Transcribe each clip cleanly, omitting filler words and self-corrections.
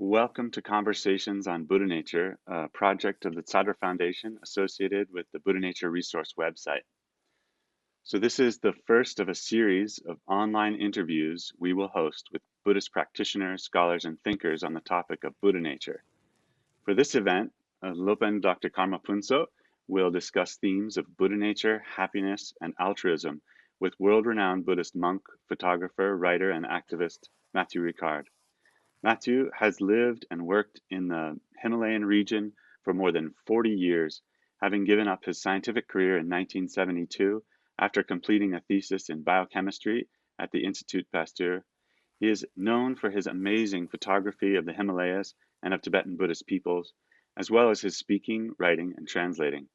Welcome to Conversations on Buddha Nature, a project of the Tsadra Foundation associated with the Buddha Nature Resource website. So this is the first of a series of online interviews we will host with Buddhist practitioners, scholars, and thinkers on the topic of Buddha nature. For this event, Lopen Dr. Karma Phuntsho will discuss themes of Buddha nature, happiness, and altruism with world-renowned Buddhist monk, photographer, writer, and activist Matthieu Ricard. Matthieu has lived and worked in the Himalayan region for more than 40 years, having given up his scientific career in 1972 after completing a thesis in biochemistry at the Institut Pasteur. He is known for his amazing photography of the Himalayas and of Tibetan Buddhist peoples, as well as his speaking, writing, and translating.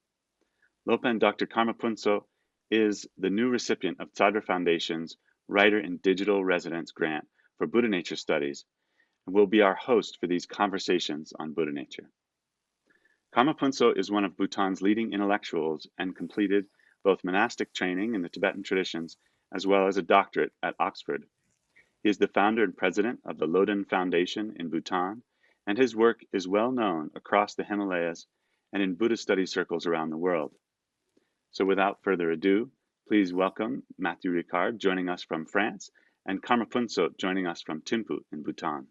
Lopen Dr. Karma Phuntsho is the new recipient of Tsadra Foundation's Writer in Digital Residence Grant for Buddha Nature Studies, and will be our host for these conversations on Buddha nature. Karma Phuntsho is one of Bhutan's leading intellectuals and completed both monastic training in the Tibetan traditions as well as a doctorate at Oxford. He is the founder and president of the Lopen Foundation in Bhutan, and his work is well known across the Himalayas and in Buddhist study circles around the world. So without further ado, please welcome Matthieu Ricard joining us from France and Karma Phuntsho joining us from Thimphu in Bhutan.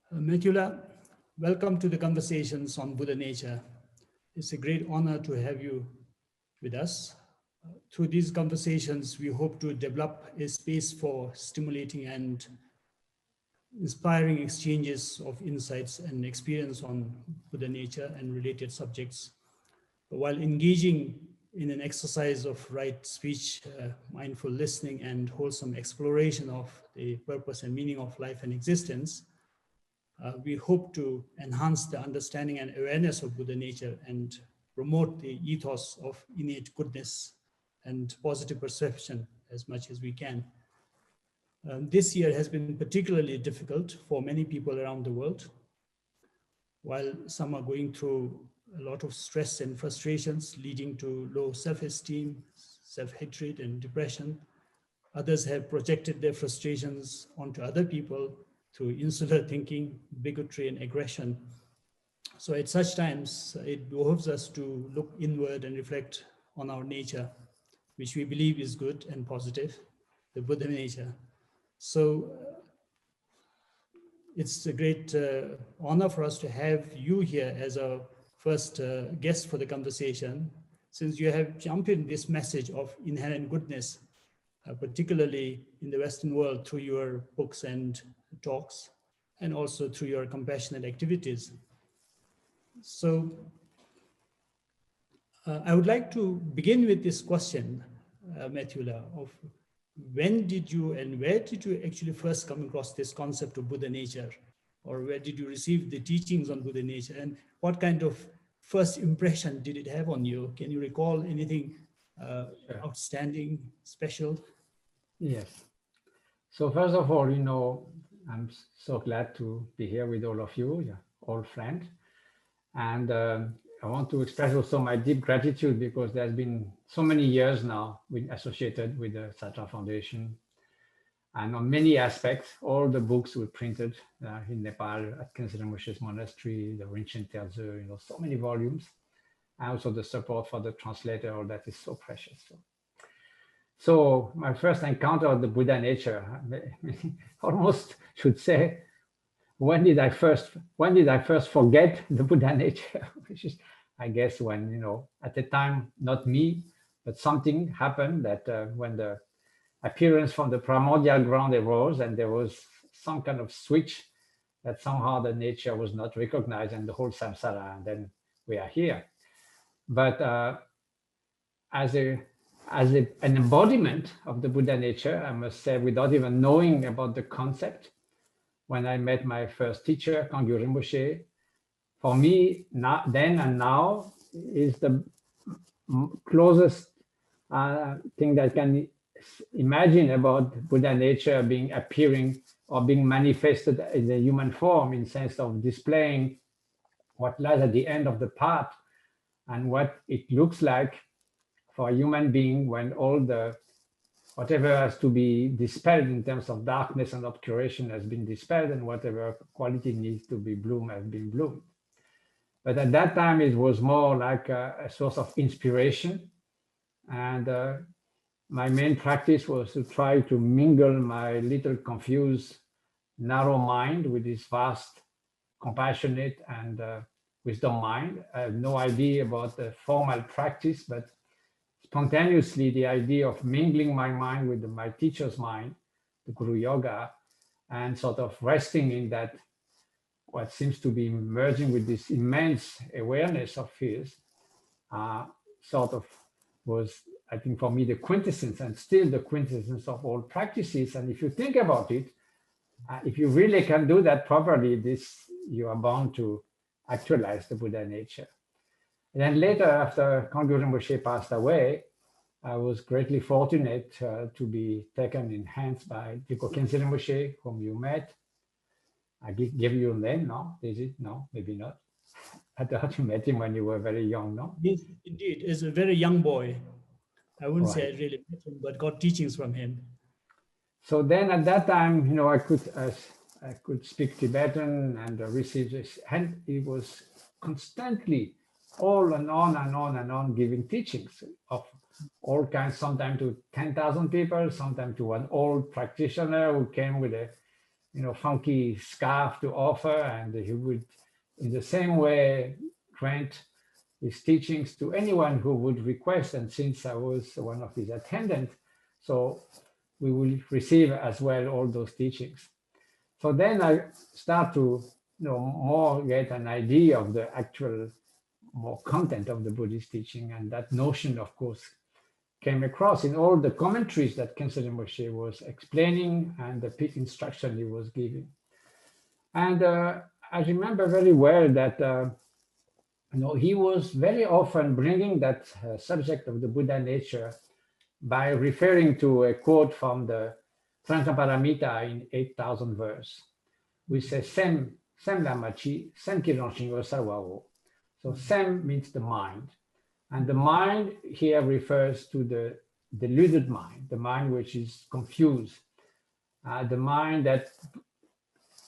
Matthieu, welcome to the Conversations on Buddha Nature. It's a great honor to have you with us. Through these conversations, we hope to develop a space for stimulating and inspiring exchanges of insights and experience on Buddha nature and related subjects, while engaging in an exercise of right speech, mindful listening, and wholesome exploration of the purpose and meaning of life and existence. We hope to enhance the understanding and awareness of Buddha nature and promote the ethos of innate goodness and positive perception as much as we can. This year has been particularly difficult for many people around the world. While some are going through a lot of stress and frustrations leading to low self-esteem, self-hatred, and depression, others have projected their frustrations onto other people through insular thinking, bigotry, and aggression. So at such times, it behoves us to look inward and reflect on our nature, which we believe is good and positive, the Buddha nature. So it's a great honor for us to have you here as our first guest for the conversation, since you have championed this message of inherent goodness, particularly in the Western world through your books and talks, and also through your compassionate activities. So I would like to begin with this question, Matthieu, of when did you and where did you actually first come across this concept of Buddha nature? Or where did you receive the teachings on Buddha nature? And what kind of first impression did it have on you? Can you recall anything Sure. Outstanding, special? Yes. So first of all, I'm so glad to be here with all of you, all friends. And I want to express also my deep gratitude because there's been so many years now associated with the Tsadra Foundation. And on many aspects, all the books were printed in Nepal at Khyentse Rinpoche's monastery, the Rinchen Terze, so many volumes. And also the support for the translator, all that is so precious. So my first encounter of the Buddha nature, almost should say, when did I first forget the Buddha nature? Which is, I guess, when, at the time, not me, but something happened that when the appearance from the primordial ground arose and there was some kind of switch that somehow the nature was not recognized and the whole samsara, and then we are here. But as an embodiment of the Buddha nature, I must say, without even knowing about the concept, when I met my first teacher, Kangyo Rinpoche, for me, then and now, is the closest thing that I can imagine about Buddha nature being appearing or being manifested in the human form, in sense of displaying what lies at the end of the path and what it looks like for a human being when all the whatever has to be dispelled in terms of darkness and obscuration has been dispelled, and whatever quality needs to be bloomed has been bloomed. But at that time, it was more like a source of inspiration. And my main practice was to try to mingle my little confused, narrow mind with this vast, compassionate, and wisdom mind. I have no idea about the formal practice, but spontaneously the idea of mingling my mind with my teacher's mind, the Guru Yoga, and sort of resting in that, what seems to be merging with this immense awareness of his, sort of was, I think, for me, the quintessence, and still the quintessence of all practices. And if you think about it, if you really can do that properly, you are bound to actualize the Buddha nature. And then later, after Kongyo Rinpoche passed away, I was greatly fortunate to be taken in hands by Jiko Khyentse Rinpoche, whom you met. I give you a name, no? Is it? No, maybe not. I thought you met him when you were very young, no? Yes, indeed, is a very young boy. I wouldn't say I Right. really met him, but got teachings from him. So then at that time, I could speak Tibetan and receive this, and he was constantly all and on and on and on giving teachings of all kinds, sometimes to 10,000 people, sometimes to an old practitioner who came with a funky scarf to offer, and he would, in the same way, grant his teachings to anyone who would request. And since I was one of his attendants, so we will receive as well all those teachings. So then I start to more get an idea of the actual more content of the Buddhist teaching, and that notion, of course, came across in all the commentaries that Khyentse Rinpoche was explaining and the pit instruction he was giving. And I remember very well that he was very often bringing that subject of the Buddha nature by referring to a quote from the Paramita in 8,000 verse, which says Sem Lamachi, Sem Kironshingo Sawao. So Sem means the mind. And the mind here refers to the deluded mind, the mind which is confused, the mind that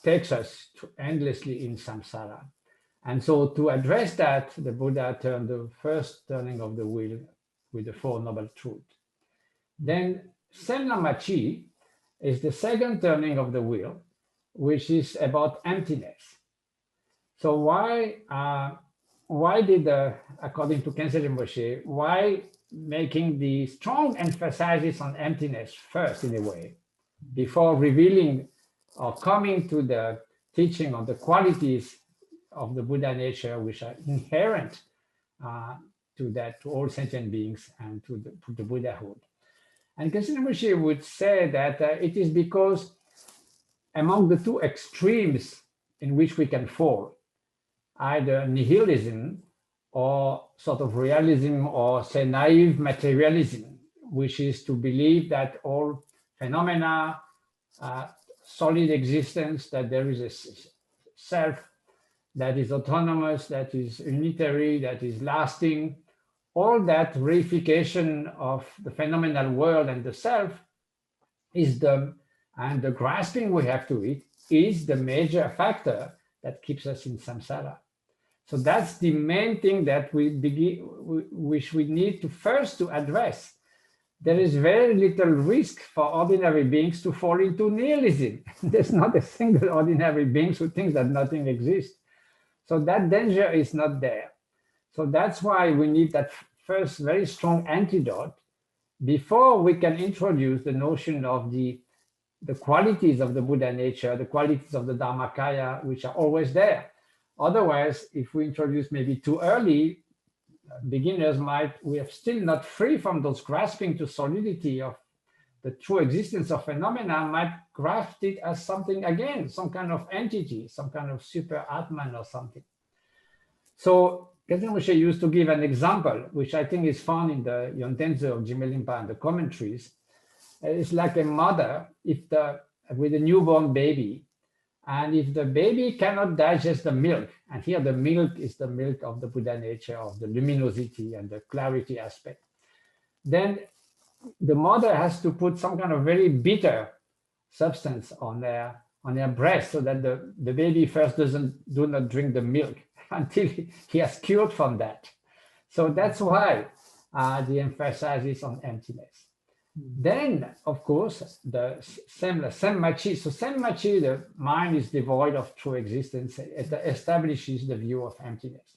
takes us endlessly in samsara. And so to address that, the Buddha turned the first turning of the wheel with the Four Noble Truths. Then Senlamachi is the second turning of the wheel, which is about emptiness. So why did, according to Khyentse Rinpoche, why making the strong emphasis on emptiness first in a way, before revealing or coming to the teaching of the qualities of the Buddha nature, which are inherent to all sentient beings and to the Buddhahood. And Khyentse Rinpoche would say that it is because among the two extremes in which we can fall, either nihilism or sort of realism, or say naive materialism, which is to believe that all phenomena, solid existence, that there is a self that is autonomous, that is unitary, that is lasting, all that reification of the phenomenal world and the self is the grasping we have to it is the major factor that keeps us in samsara. So that's the main thing that which we need to first to address. There is very little risk for ordinary beings to fall into nihilism. There's not a single ordinary being who thinks that nothing exists. So that danger is not there. So that's why we need that first very strong antidote before we can introduce the notion of the qualities of the Buddha nature, the qualities of the Dharmakaya, which are always there. Otherwise, if we introduce maybe too early, beginners we are still not free from those grasping to solidity of the true existence of phenomena, might grasp it as something, again, some kind of entity, some kind of super Atman or something. So Khyentse Rinpoche used to give an example, which I think is found in the Yontenzo of Jimelimpa and the commentaries. It's like a mother with a newborn baby, and if the baby cannot digest the milk, and here the milk is the milk of the Buddha nature, of the luminosity and the clarity aspect, then the mother has to put some kind of very bitter substance on their breast so that the baby first do not drink the milk until he has cured from that. So that's why the emphasis is on emptiness. Then, of course, the Senmachi. So Senmachi, the mind is devoid of true existence. It establishes the view of emptiness.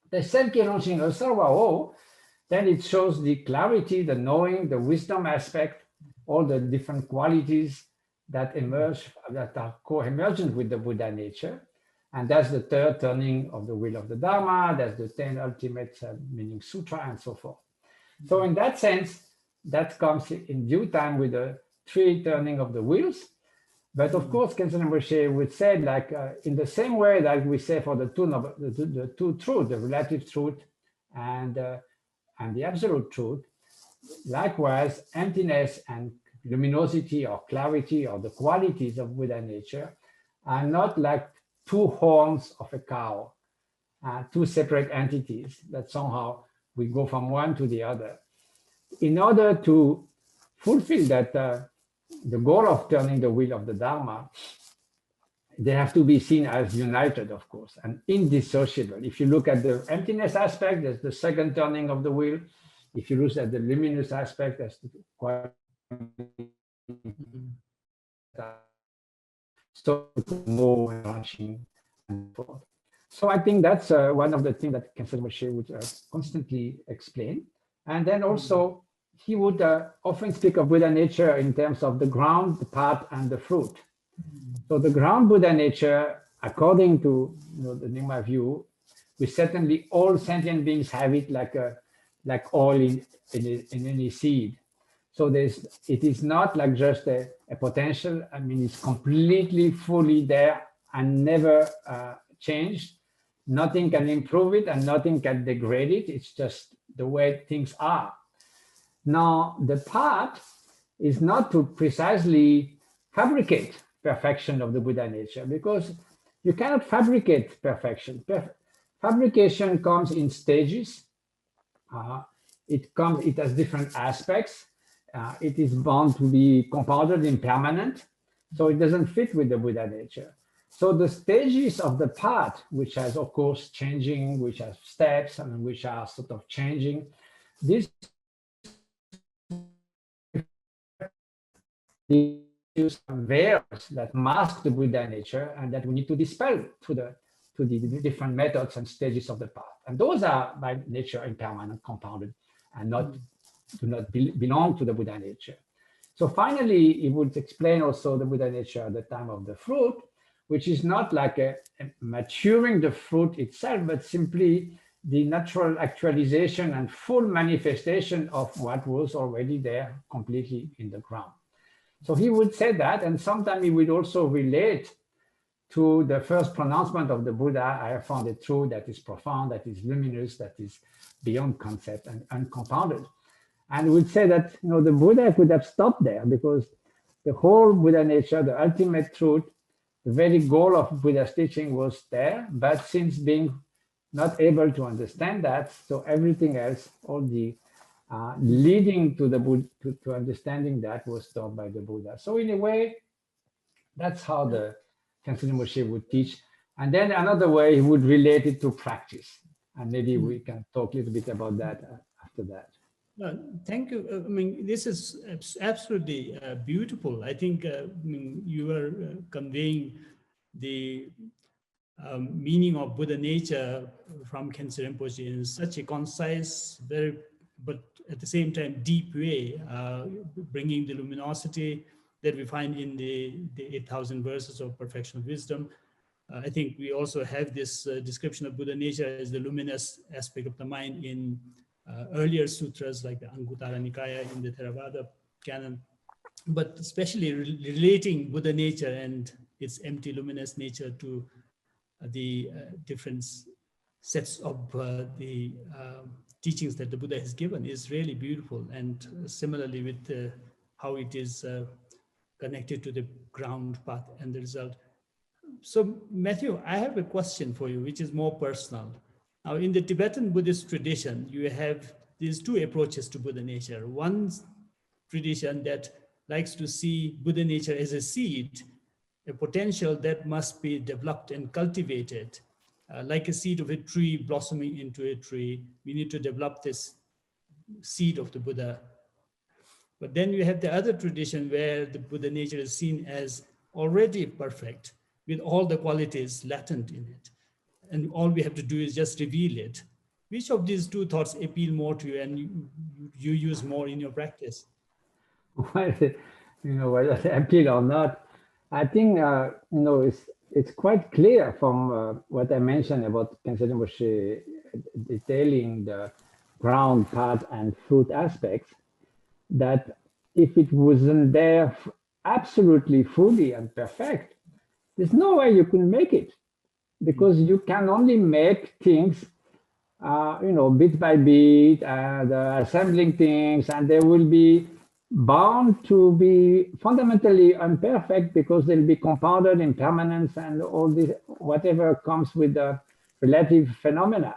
The Senkironjin Osarwao, then it shows the clarity, the knowing, the wisdom aspect, all the different qualities that emerge, that are co-emergent with the Buddha nature. And that's the third turning of the wheel of the Dharma. That's the 10 ultimate meaning sutra and so forth. So in that sense, that comes in due time with the 3 turning of the wheels. But of course, Kensei Rinpoche would say, like in the same way that we say for the two truths, the relative truth and the absolute truth, likewise, emptiness and luminosity or clarity or the qualities of Buddha nature are not like 2 horns of a cow, 2 separate entities that somehow we go from one to the other. In order to fulfill that, the goal of turning the wheel of the Dharma, they have to be seen as united, of course, and indissociable. If you look at the emptiness aspect, there's the second turning of the wheel. If you look at the luminous aspect, that's the quality. So more launching and forth. So I think that's one of the things that Kensei Rinpoche would constantly explain. And then also he would often speak of Buddha nature in terms of the ground, the path, and the fruit. So the ground Buddha nature, according to the Nyingma view, we certainly all sentient beings have it like oil in any seed. So it is not like just a potential. I mean, it's completely fully there and never changed. Nothing can improve it and nothing can degrade it. It's just the way things are. Now, the path is not to precisely fabricate perfection of the Buddha nature, because you cannot fabricate perfection. Fabrication comes in stages. It has different aspects. It is bound to be compounded, impermanent, so it doesn't fit with the Buddha nature. So the stages of the path, which has, of course, changing, which has steps, and which are sort of changing, these veils that mask the Buddha nature and that we need to dispel through the different methods and stages of the path. And those are by nature impermanent, compounded, and do not belong to the Buddha nature. So finally, he would explain also the Buddha nature at the time of the fruit, which is not like a maturing the fruit itself, but simply the natural actualization and full manifestation of what was already there completely in the ground. So he would say that, and sometimes he would also relate to the first pronouncement of the Buddha, I have found a truth that is profound, that is luminous, that is beyond concept and uncompounded. And would say that the Buddha could have stopped there, because the whole Buddha nature, the ultimate truth, the very goal of Buddha's teaching was there, but since being not able to understand that, so everything else, all the leading to the Buddha, to understanding that, was taught by the Buddha. So in a way, that's how the Kensei Rinpoche would teach. And then another way, he would relate it to practice. And maybe we can talk a little bit about that after that. Thank you. I mean, this is absolutely beautiful. I think you are conveying the meaning of Buddha nature from Kensei Rinpoche in such a concise, but at the same time deep way, bringing the luminosity that we find in the 8,000 verses of perfection of wisdom. I think we also have this description of Buddha nature as the luminous aspect of the mind in earlier sutras like the Anguttara Nikaya in the Theravada canon, but especially relating Buddha nature and its empty luminous nature to the different sets of the teachings that the Buddha has given is really beautiful. And similarly with how it is connected to the ground path and the result. So Matthieu, I have a question for you, which is more personal. Now, in the Tibetan Buddhist tradition, you have these 2 approaches to Buddha nature. One tradition that likes to see Buddha nature as a seed, a potential that must be developed and cultivated. Like a seed of a tree blossoming into a tree, we need to develop this seed of the Buddha. But then you have the other tradition where the Buddha nature is seen as already perfect with all the qualities latent in it. And all we have to do is just reveal it. Which of these two thoughts appeal more to you and you use more in your practice? Well, whether they appeal or not, I think, it's quite clear from what I mentioned about Kensei Moshe detailing the ground part and fruit aspects, that if it wasn't there absolutely fully and perfect, there's no way you can make it, because you can only make things, bit by bit, and assembling things, and they will be bound to be fundamentally imperfect because they'll be compounded impermanence and all this, whatever comes with the relative phenomena.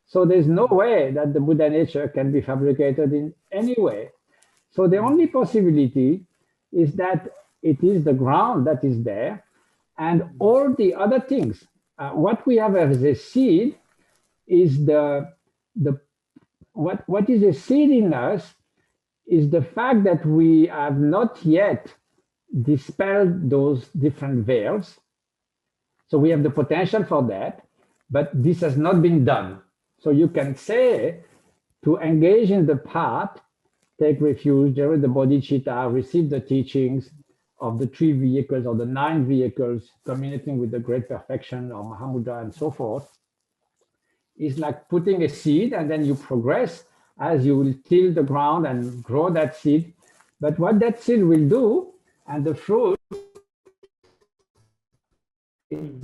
So there's no way that the Buddha nature can be fabricated in any way. So the only possibility is that it is the ground that is there, and all the other things. What we have as a seed is what is a seed in us is the fact that we have not yet dispelled those different veils. So we have the potential for that, but this has not been done. So you can say, to engage in the path, take refuge, generate the bodhicitta, receive the teachings of the 3 vehicles or the 9 vehicles, communicating with the great perfection or Mahamudra and so forth, is like putting a seed, and then you progress as you will till the ground and grow that seed. But what that seed will do, and the fruit, is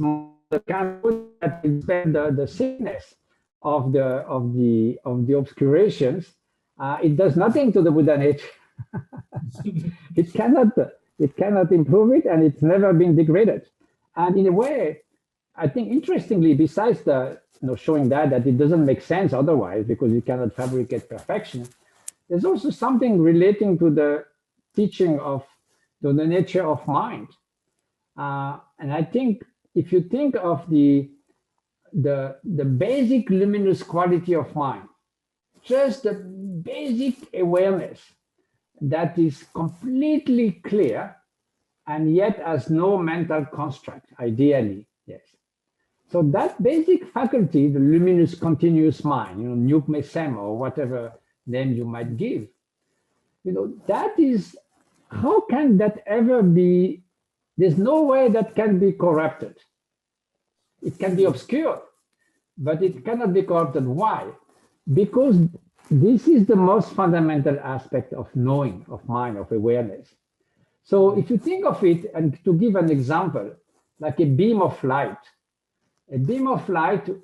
the kind of fruit that will spend the sickness of the obscurations. It does nothing to the Buddha nature. It cannot improve it, and it's never been degraded. And in a way, I think interestingly, besides the showing that it doesn't make sense otherwise because you cannot fabricate perfection, there's also something relating to the teaching of the nature of mind. And I think if you think of the basic luminous quality of mind, just the basic awareness that is completely clear and yet has no mental construct, ideally, yes. So that basic faculty, the luminous continuous mind, Nyuk Mesem or whatever name you might give, that is, how can that ever be, there's no way that can be corrupted. It can be obscured, but it cannot be corrupted. Why? Because this is the most fundamental aspect of knowing, of mind, of awareness. So if you think of it, and to give an example, like a beam of light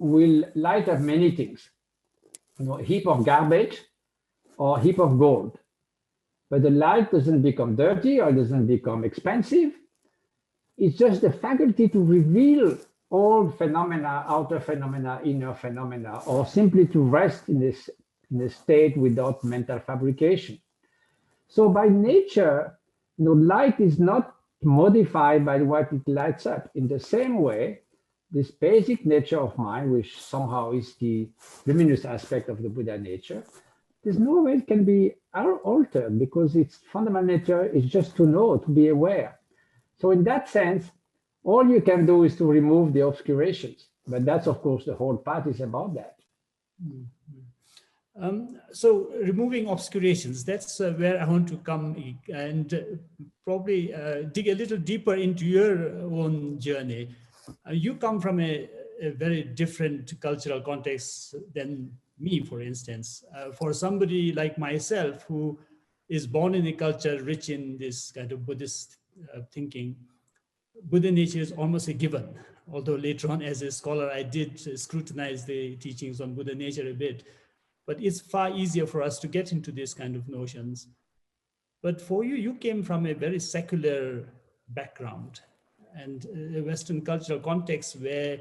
will light up many things, a heap of garbage or a heap of gold. But the light doesn't become dirty or doesn't become expensive. It's just the faculty to reveal all phenomena, outer phenomena, inner phenomena, or simply to rest in a state without mental fabrication. So by nature, light is not modified by what it lights up. In the same way, this basic nature of mind, which somehow is the luminous aspect of the Buddha nature, there's no way it can be altered because its fundamental nature is just to know, to be aware. So in that sense, all you can do is to remove the obscurations. But that's, of course, the whole path is about that. So removing obscurations, that's where I want to come and probably dig a little deeper into your own journey. You come from a very different cultural context than me, for instance. For somebody like myself who is born in a culture rich in this kind of Buddhist thinking, Buddha nature is almost a given. Although later on as a scholar, I did scrutinize the teachings on Buddha nature a bit. But it's far easier for us to get into these kind of notions. But for you, you came from a very secular background and a Western cultural context where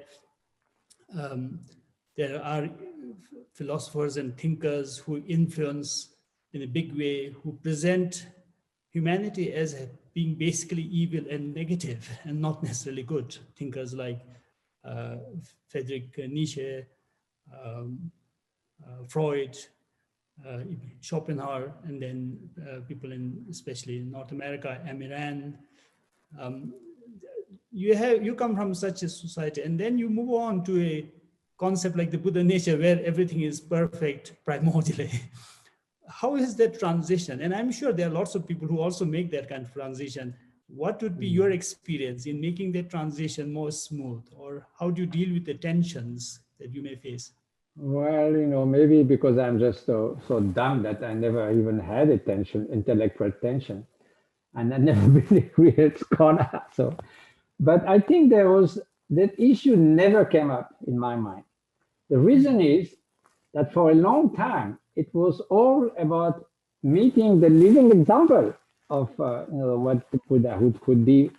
there are philosophers and thinkers who influence in a big way, who present humanity as being basically evil and negative and not necessarily good. Thinkers like Friedrich Nietzsche, Freud, Schopenhauer, and then people in, especially in North America, Amiran. You come from such a society, and then you move on to a concept like the Buddha nature, where everything is perfect primordially. How is that transition? And I'm sure there are lots of people who also make that kind of transition. What would be your experience in making that transition more smooth, or how do you deal with the tensions that you may face? Well, maybe because I'm just so dumb that I never even had intellectual tension, and I never been a real scholar. So, but I think that issue never came up in my mind. The reason is that for a long time, it was all about meeting the living example of what the Buddhahood could be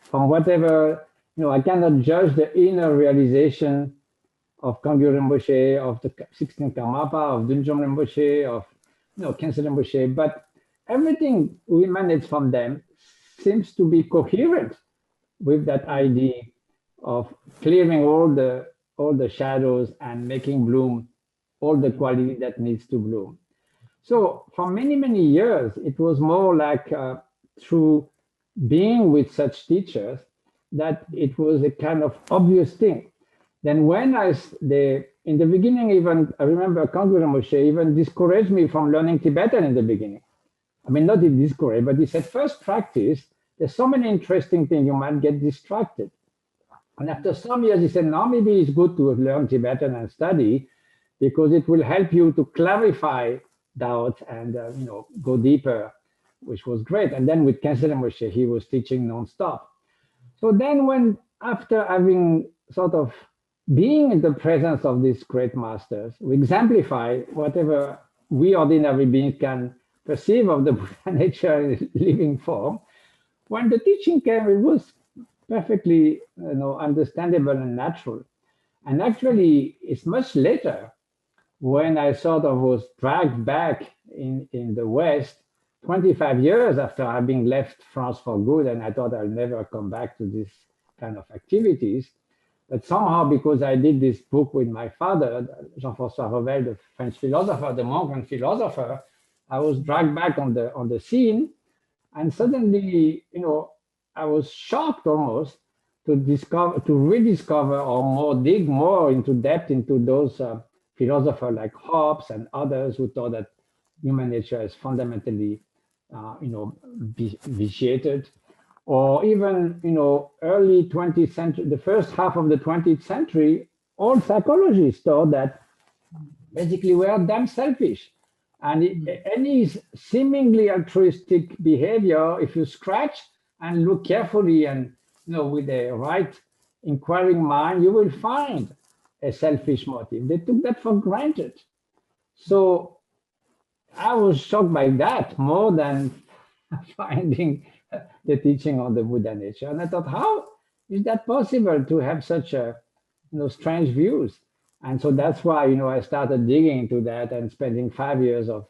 from whatever, I cannot judge the inner realization of Kangyo Rinpoche, of the 16th Karmapa, of Dunjong Rinpoche, of Khyentse Rinpoche, but everything we manage from them seems to be coherent with that idea of clearing all the shadows and making bloom all the quality that needs to bloom. So for many, many years, it was more like through being with such teachers that it was a kind of obvious thing. Then when in the beginning, even I remember Kangyo Rinpoche even discouraged me from learning Tibetan in the beginning. I mean, not discouraged, but he said, first practice, there's so many interesting things, you might get distracted. And after some years, he said, now maybe it's good to learn Tibetan and study because it will help you to clarify doubt and go deeper, which was great. And then with Khyentse Rinpoche, he was teaching nonstop. So then after having sort of being in the presence of these great masters, we exemplify whatever we ordinary beings can perceive of the Buddha nature in living form. When the teaching came, it was perfectly understandable and natural. And actually, it's much later when I sort of was dragged back in the West, 25 years after having left France for good, and I thought I'll never come back to this kind of activities. But somehow, because I did this book with my father, Jean-François Revel, the French philosopher, the monk and philosopher, I was dragged back on the scene. And suddenly, I was shocked almost to rediscover or dig more into depth into those philosophers like Hobbes and others who thought that human nature is fundamentally, vitiated. Or even, early 20th century, the first half of the 20th century, all psychologists thought that basically we are damn selfish. And any seemingly altruistic behavior, if you scratch and look carefully and, with a right inquiring mind, you will find a selfish motive. They took that for granted. So I was shocked by that more than finding the teaching on the Buddha nature. And I thought, how is that possible to have such strange views? And so that's why, I started digging into that and spending 5 years of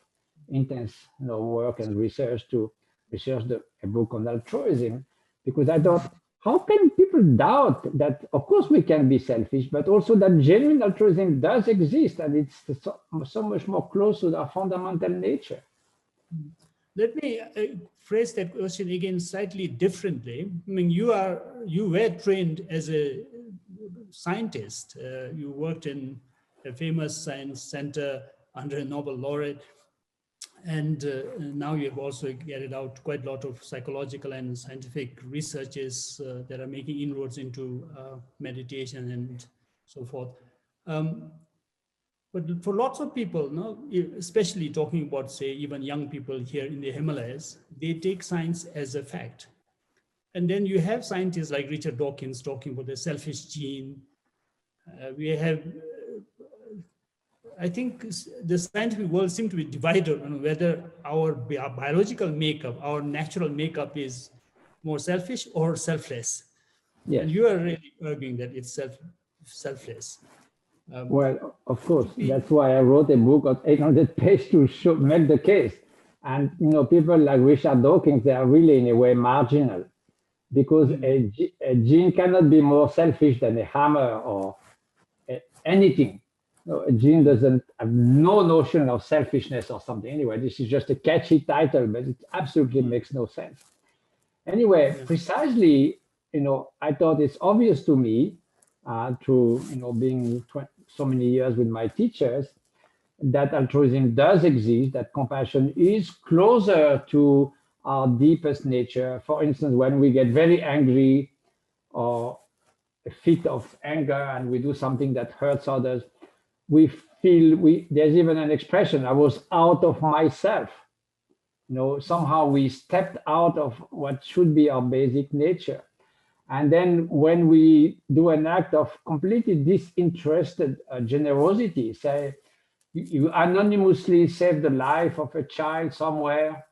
intense work and research to research a book on altruism, because I thought, how can people doubt that, of course, we can be selfish, but also that genuine altruism does exist, and it's so much more close to our fundamental nature. Let me phrase that question again slightly differently. I mean, you were trained as a scientist. You worked in a famous science center under a Nobel laureate. And now you've also carried out quite a lot of psychological and scientific researches that are making inroads into meditation and so forth. But for lots of people, especially talking about, say, even young people here in the Himalayas, they take science as a fact. And then you have scientists like Richard Dawkins talking about the selfish gene. We have, I think the scientific world seems to be divided on whether our biological makeup, our natural makeup is more selfish or selfless. Yes. And you are really arguing that it's selfless. Well, of course, that's why I wrote a book of 800 pages to make the case. And people like Richard Dawkins, they are really in a way marginal, because a gene cannot be more selfish than a hammer or anything. A gene doesn't have no notion of selfishness or something. Anyway, this is just a catchy title, but it absolutely makes no sense. Anyway, precisely, I thought it's obvious to me through, being so many years with my teachers, that altruism does exist, that compassion is closer to our deepest nature. For instance, when we get very angry or a fit of anger and we do something that hurts others, we feel there's even an expression, I was out of myself. Somehow we stepped out of what should be our basic nature. And then when we do an act of completely disinterested generosity, say, you anonymously save the life of a child somewhere,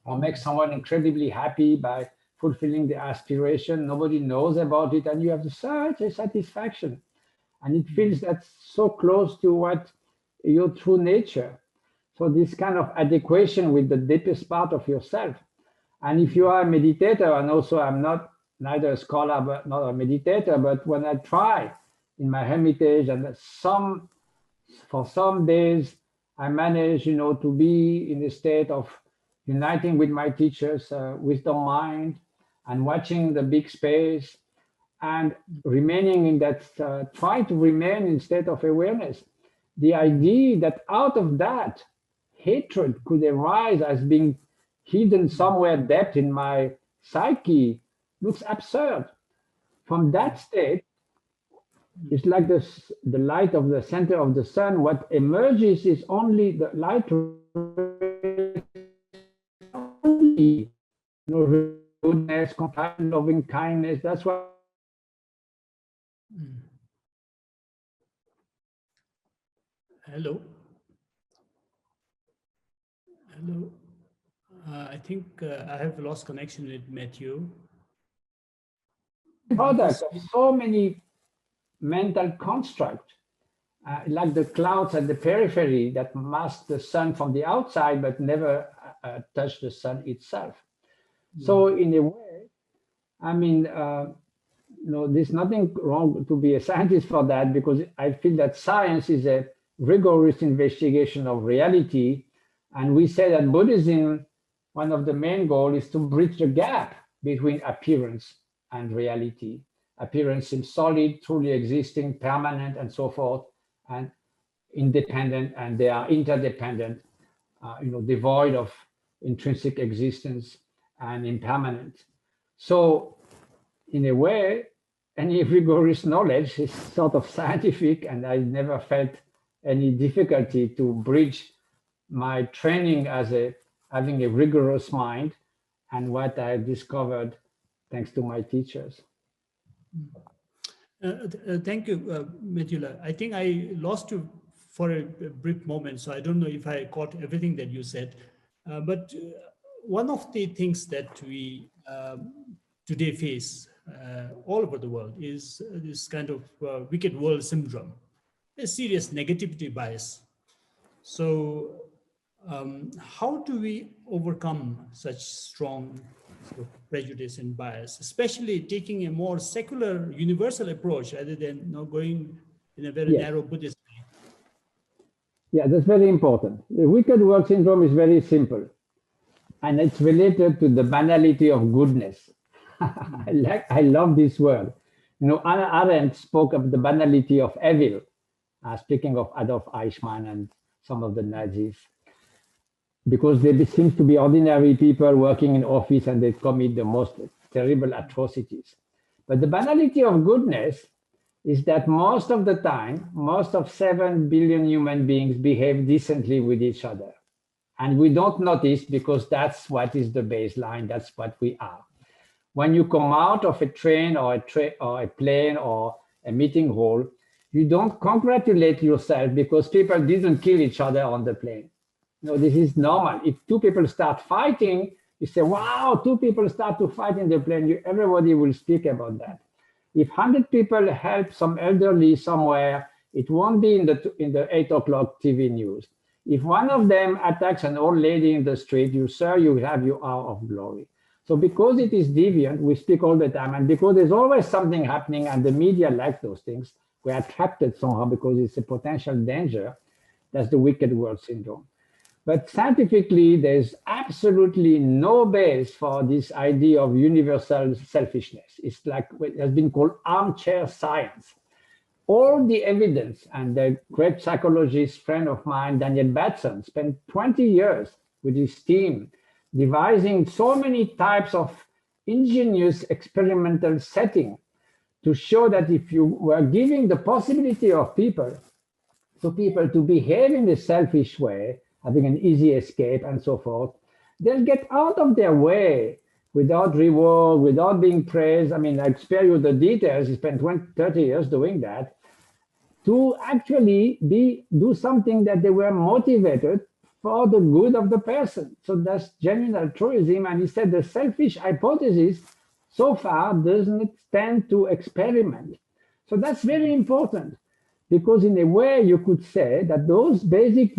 or make someone incredibly happy by fulfilling the aspiration, nobody knows about it, and you have such a satisfaction. And it feels that's so close to what your true nature. So this kind of adequation with the deepest part of yourself. And if you are a meditator, and also I'm neither a scholar, but not a meditator, but when I try in my hermitage, and for some days, I manage, to be in a state of uniting with my teachers, wisdom mind, and watching the big space, and remaining in that, try to remain in state of awareness. The idea that out of that, hatred could arise as being hidden somewhere deep in my psyche looks absurd. From that state, it's like the light of the center of the sun. What emerges is only the light, only, goodness, compassion, loving kindness. That's what. Hello. Hello. I think I have lost connection with Matthieu. Product of so many mental construct, like the clouds at the periphery that mask the sun from the outside, but never touch the sun itself. So in a way, I mean, there's nothing wrong to be a scientist for that, because I feel that science is a rigorous investigation of reality. And we say that Buddhism, one of the main goals is to bridge the gap between appearance and reality. Appearance seems solid, truly existing, permanent, and so forth, and independent, and they are interdependent, devoid of intrinsic existence and impermanent. So in a way, any rigorous knowledge is sort of scientific, and I never felt any difficulty to bridge my training as having a rigorous mind and what I discovered thanks to my teachers. Thank you, Matthieu. I think I lost you for a brief moment, so I don't know if I caught everything that you said. But one of the things that we today face all over the world is this kind of wicked world syndrome, a serious negativity bias. So how do we overcome such strong prejudice and bias, especially taking a more secular, universal approach rather than going in a very narrow Buddhist way? Yeah, that's very important. The wicked world syndrome is very simple, and it's related to the banality of goodness. I love this word. Hannah Arendt spoke of the banality of evil, speaking of Adolf Eichmann and some of the Nazis, because there seems to be ordinary people working in office and they commit the most terrible atrocities. But the banality of goodness is that most of the time, most of 7 billion human beings behave decently with each other. And we don't notice, because that's what is the baseline, that's what we are. When you come out of a train or a plane or a meeting hall, you don't congratulate yourself because people didn't kill each other on the plane. This is normal. If 2 people start fighting, you say, wow, 2 people start to fight in the plane, everybody will speak about that. If 100 people help some elderly somewhere, it won't be in the 8 o'clock TV news. If one of them attacks an old lady in the street, you, sir, you have your hour of glory. So because it is deviant, we speak all the time, and because there's always something happening and the media like those things, we're attracted somehow because it's a potential danger. That's the wicked world syndrome. But scientifically, there's absolutely no base for this idea of universal selfishness. It's like what has been called armchair science. All the evidence, and the great psychologist friend of mine, Daniel Batson, spent 20 years with his team devising so many types of ingenious experimental setting to show that if you were giving the possibility of people to behave in a selfish way, having an easy escape and so forth, they'll get out of their way without reward, without being praised. I mean, I spare you the details. He spent 20, 30 years doing that to actually do something that they were motivated for the good of the person. So that's genuine altruism. And he said the selfish hypothesis so far doesn't tend to experiment. So that's very important, because in a way you could say that those basic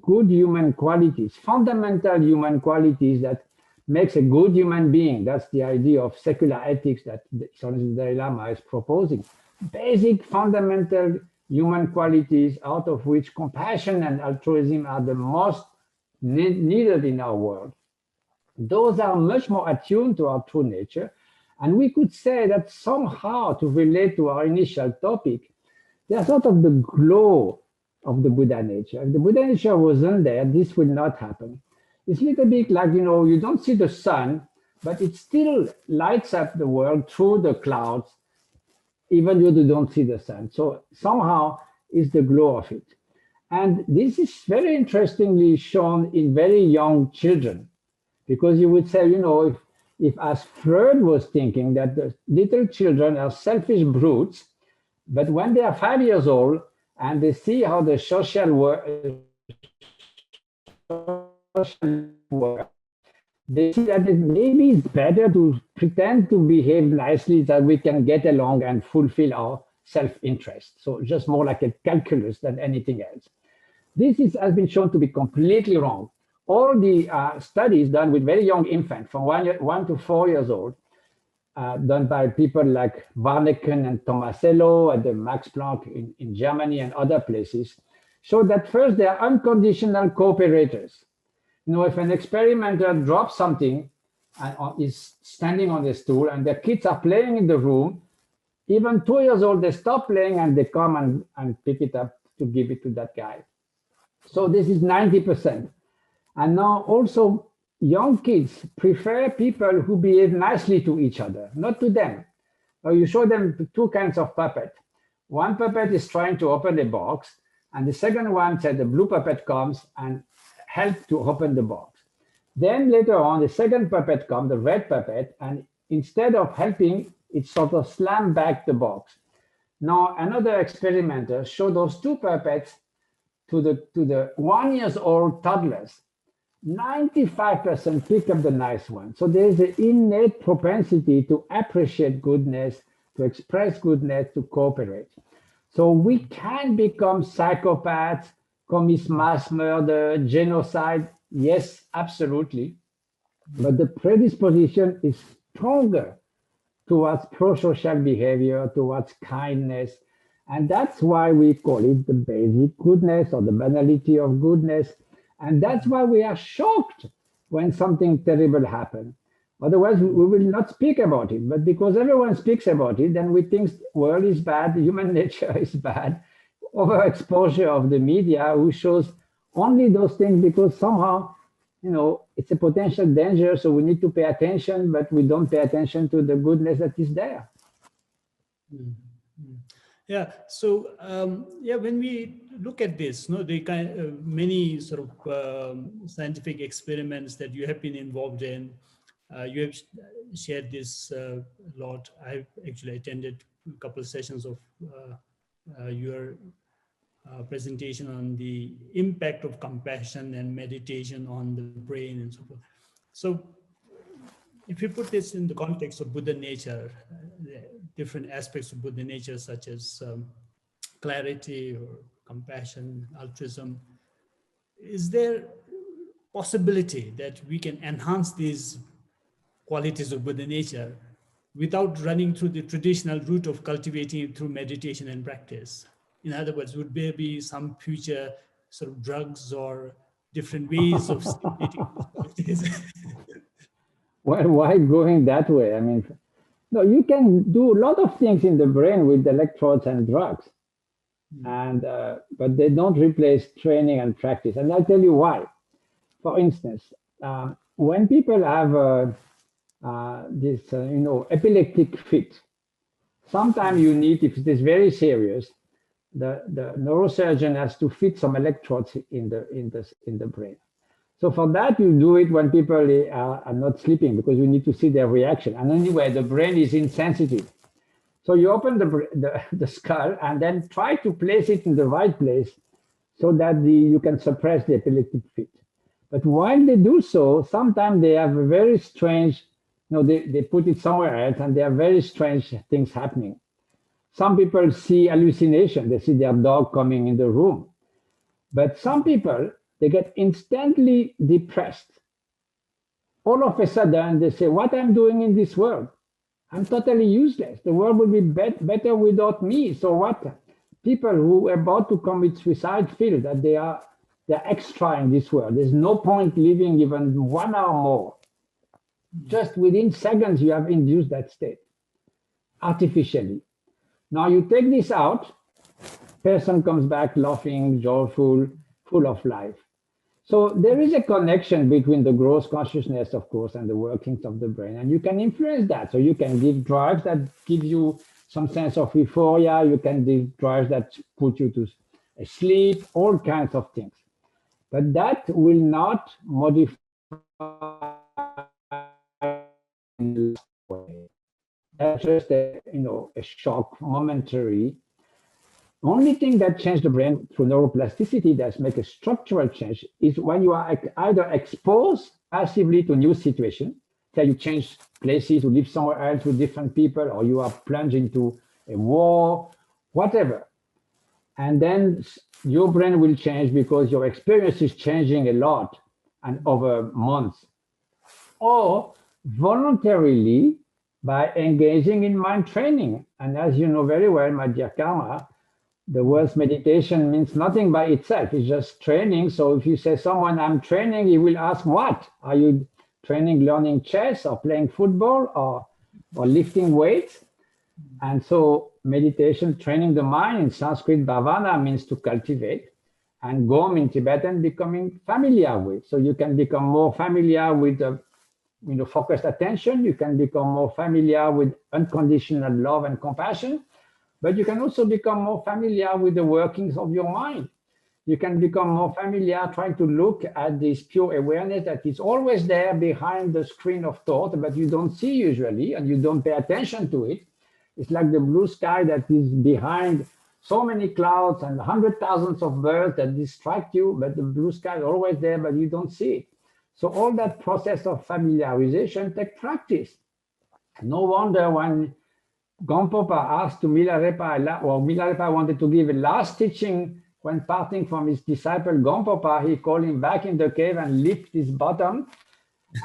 good human qualities, fundamental human qualities that makes a good human being, that's the idea of secular ethics that the Dalai Lama is proposing. Basic fundamental human qualities, out of which compassion and altruism are the most needed in our world. Those are much more attuned to our true nature. And we could say that somehow, to relate to our initial topic, they are sort of the glow of the Buddha nature. If the Buddha nature wasn't there, this would not happen. It's a little bit like, you don't see the sun, but it still lights up the world through the clouds, even though you don't see the sun. So somehow it's the glow of it. And this is very interestingly shown in very young children, because you would say, if as Freud was thinking that the little children are selfish brutes, but when they are 5 years old and they see how the social work, they see that maybe it's better to pretend to behave nicely so that we can get along and fulfill our self-interest. So just more like a calculus than anything else. This has been shown to be completely wrong. All the studies done with very young infants from 1 to 4 years old, done by people like Warneken and Tomasello at the Max Planck in Germany and other places, show that first they are unconditional cooperators. If an experimenter drops something and is standing on the stool and the kids are playing in the room, even 2 years old, they stop playing and they come and pick it up to give it to that guy. So this is 90%. And now also young kids prefer people who behave nicely to each other, not to them. Now you show them two kinds of puppet. One puppet is trying to open a box, and the second one said the blue puppet comes and help to open the box. Then later on, the second puppet comes, the red puppet, and instead of helping, it sort of slammed back the box. Now another experimenter showed those two puppets to the 1 year old toddlers. 95% pick up the nice one. So there's an innate propensity to appreciate goodness, to express goodness, to cooperate. So we can become psychopaths, commit mass murder, genocide. Yes, absolutely. But the predisposition is stronger towards pro-social behavior, towards kindness. And that's why we call it the basic goodness or the banality of goodness. And that's why we are shocked when something terrible happens. Otherwise, we will not speak about it. But because everyone speaks about it, then we think the world is bad, human nature is bad. Overexposure of the media who shows only those things because somehow, it's a potential danger. So we need to pay attention, but we don't pay attention to the goodness that is there. Yeah. So when we look at this, the many sort of scientific experiments that you have been involved in, you have shared this a lot. I've actually attended a couple of sessions of your presentation on the impact of compassion and meditation on the brain and so forth. So if you put this in the context of Buddha nature, different aspects of Buddha nature, such as clarity or compassion, altruism, is there possibility that we can enhance these qualities of Buddha nature without running through the traditional route of cultivating it through meditation and practice? In other words, would there be some future sort of drugs or different ways of stimulating these qualities? Well, why going that way? I mean, no, you can do a lot of things in the brain with electrodes and drugs, and but they don't replace training and practice. And I'll tell you why. For instance, when people have this, epileptic fit, sometimes you need, if it is very serious, the neurosurgeon has to fit some electrodes in the brain. So for that, you do it when people are not sleeping, because you need to see their reaction. And anyway, the brain is insensitive. So you open the skull and then try to place it in the right place so that you can suppress the epileptic fit. But while they do so, sometimes they have a very strange, they put it somewhere else and there are very strange things happening. Some people see hallucination. They see their dog coming in the room. But some people, they get instantly depressed. All of a sudden, they say, what I'm doing in this world? I'm totally useless. The world would be better without me. So what? People who are about to commit suicide feel that they're extra in this world. There's no point living even 1 hour more. Just within seconds, you have induced that state artificially. Now you take this out, person comes back laughing, joyful, full of life. So there is a connection between the gross consciousness, of course, and the workings of the brain, and you can influence that. So you can give drugs that give you some sense of euphoria, you can give drugs that put you to sleep, all kinds of things. But that will not modify in the way. That's just a shock, momentary. Only thing that changed the brain through neuroplasticity that make a structural change is when you are either exposed passively to new situations, say you change places, you live somewhere else with different people, or you are plunged into a war, whatever. And then your brain will change because your experience is changing a lot and over months. Or voluntarily by engaging in mind training. And as you know very well, my dear Karma, the word meditation means nothing by itself. It's just training. So if you say someone, I'm training, he will ask, what? Are you training, learning chess or playing football or lifting weights? And so meditation, training the mind in Sanskrit, bhavana means to cultivate, and gom in Tibetan, becoming familiar with. So you can become more familiar with focused attention. You can become more familiar with unconditional love and compassion. But you can also become more familiar with the workings of your mind. You can become more familiar trying to look at this pure awareness that is always there behind the screen of thought, but you don't see usually, and you don't pay attention to it. It's like the blue sky that is behind so many clouds and 100,000s of birds that distract you, but the blue sky is always there, but you don't see it. So all that process of familiarization takes practice. No wonder when Gompopa asked to Milarepa, or Milarepa wanted to give a last teaching when parting from his disciple Gompopa, he called him back in the cave and licked his bottom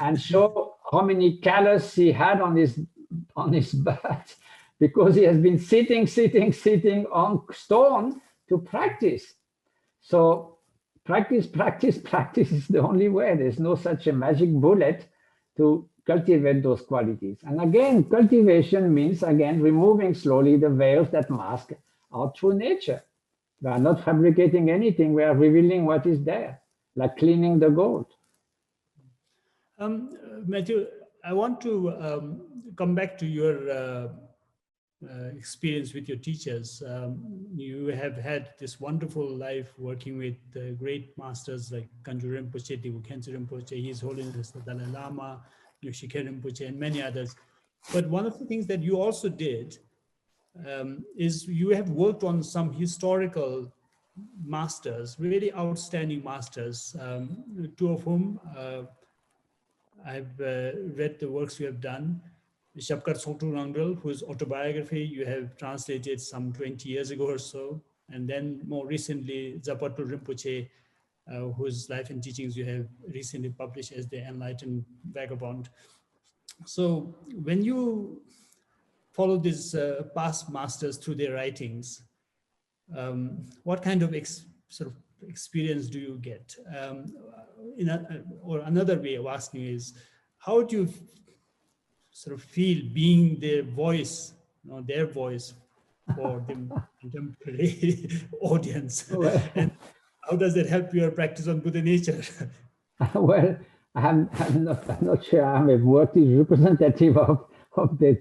and showed how many callus he had on his butt, because he has been sitting on stone to practice. So practice is the only way. There's no such a magic bullet to cultivate those qualities. And again, cultivation means, removing slowly the veils that mask our true nature. We are not fabricating anything. We are revealing what is there, like cleaning the gold. Matthieu, I want to come back to your experience with your teachers. You have had this wonderful life working with great masters like Kanju Rinpoche, Devu Khenche Rinpoche, His Holiness the Dalai Lama, Yoshike Rinpoche, and many others. But one of the things that you also did is you have worked on some historical masters, really outstanding masters, two of whom I've read the works you have done. Shabkar Songtu Rangdal, whose autobiography you have translated some 20 years ago or so. And then more recently, Zapatu Rinpoche, whose life and teachings you have recently published as the Enlightened Vagabond. So when you follow these past masters through their writings, what kind of sort of experience do you get? Or another way of asking is, how do you sort of feel being their voice, their voice for the contemporary audience? Well, And how does that help your practice on Buddha nature? well, I'm not sure I'm a worthy representative of this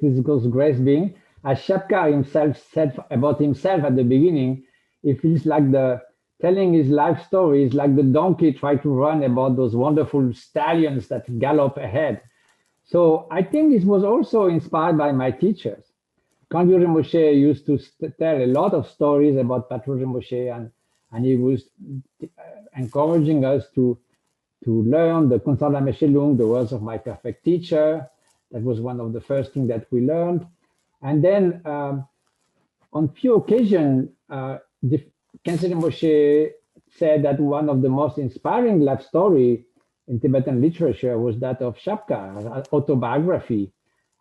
grace being. As Shapka himself said about himself at the beginning, he feels like telling his life story is like the donkey trying to run about those wonderful stallions that gallop ahead. So I think this was also inspired by my teachers. Kangyur Rinpoche used to tell a lot of stories about Patrul Rinpoche, and he was encouraging us to learn the Kunsala Meshelung, the words of my perfect teacher. That was one of the first things that we learned. And then on few occasions, Khyentse Rinpoche said that one of the most inspiring life story in Tibetan literature was that of Shapka, autobiography.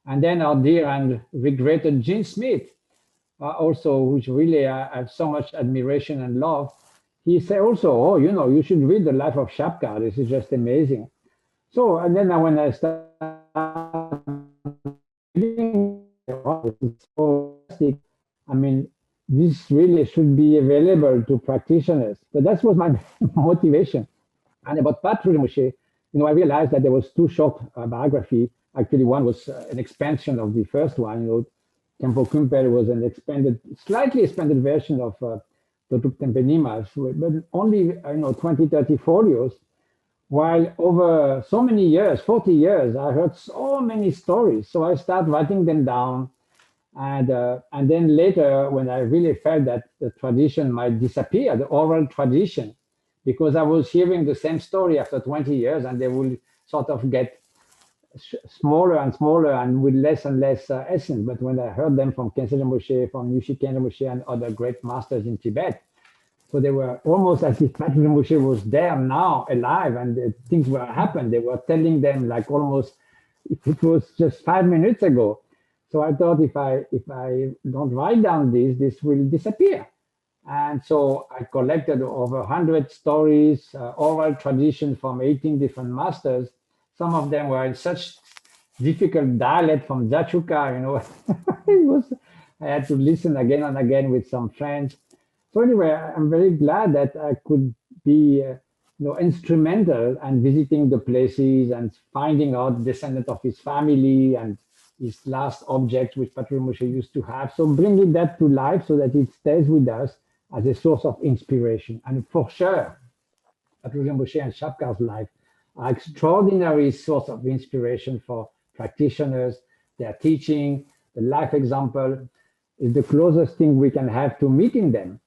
And then our dear and regretted Gene Smith, also, which really I have so much admiration and love. He said also, oh, you should read the life of Shapka. This is just amazing. So, and then when I started reading, I mean, this really should be available to practitioners. So that was my motivation. And about Patrul Rinpoche, I realized that there was two short biography. Actually, one was an expansion of the first one. Tempo Kumpel was an slightly expanded version of Totup Tempe Nimas, but only 20, 30 folios. While over so many years, 40 years, I heard so many stories. So I started writing them down. And then later, when I really felt that the tradition might disappear, the oral tradition, because I was hearing the same story after 20 years, and they will sort of get smaller and smaller and with less and less essence. But when I heard them from Khyentse Rinpoche, from Nushiken Rinpoche, and other great masters in Tibet, so they were almost as if Patrul Rinpoche was there now, alive, and things were happening. They were telling them like almost it was just 5 minutes ago. So I thought if I don't write down this will disappear. And so I collected over 100 stories, oral tradition from 18 different masters. Some of them were in such difficult dialect from Zachuka, I had to listen again and again with some friends. So anyway, I'm very glad that I could be, instrumental and visiting the places and finding out the descendant of his family and his last object, which Patrul Rinpoche used to have. So bringing that to life so that it stays with us as a source of inspiration. And for sure, Patrul Rinpoche and Shapka's life are extraordinary source of inspiration for practitioners. Their teaching, the life example is the closest thing we can have to meeting them.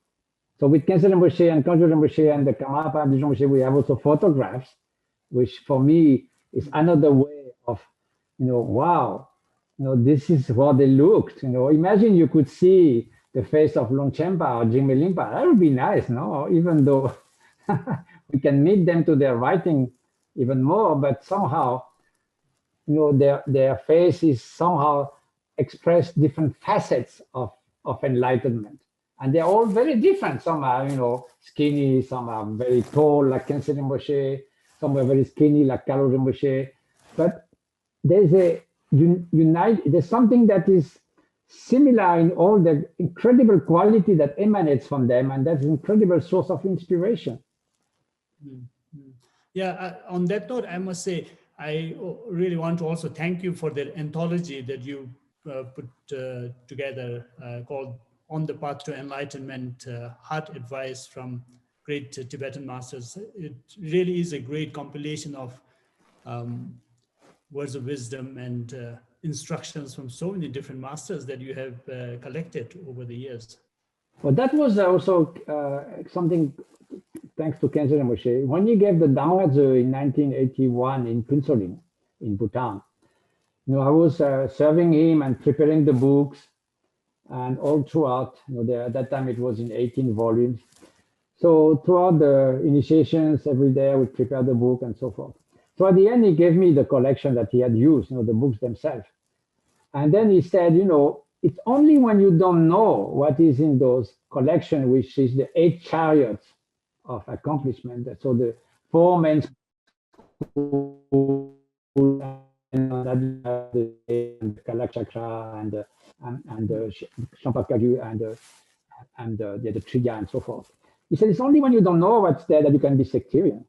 So with Khyentse Rinpoche and Kangyur Rinpoche and the Karmapa and the Rinpoche, we have also photographs, which for me is another way of, wow, this is how they looked. Imagine you could see the face of Longchenpa or Jigme Limpa. That would be nice, no? Even though we can meet them to their writing even more, but somehow, their faces somehow express different facets of enlightenment. And they're all very different. Some are, skinny, some are very tall, like Khyentse Rinpoche, some are very skinny, like Kalo Rinpoche. But there's there's something that is similar in all the incredible quality that emanates from them, and that's an incredible source of inspiration. Mm-hmm. Yeah, on that note, I must say, I really want to also thank you for the anthology that you put together called On the Path to Enlightenment, Heart Advice from Great Tibetan Masters. It really is a great compilation of words of wisdom and instructions from so many different masters that you have collected over the years. Well, that was also something, thanks to Khyentse Rinpoche. When he gave the Dhammazu in 1981 in Phuntsho in Bhutan, I was serving him and preparing the books, and all throughout, at that time it was in 18 volumes. So throughout the initiations, every day we prepare the book and so forth. So at the end, he gave me the collection that he had used, the books themselves. And then he said, it's only when you don't know what is in those collections, which is the 8 chariots of accomplishment. So the 4 main schools, and Kalachakra and Champakagu and the Triya and so forth. He said, it's only when you don't know what's there that you can be sectarian.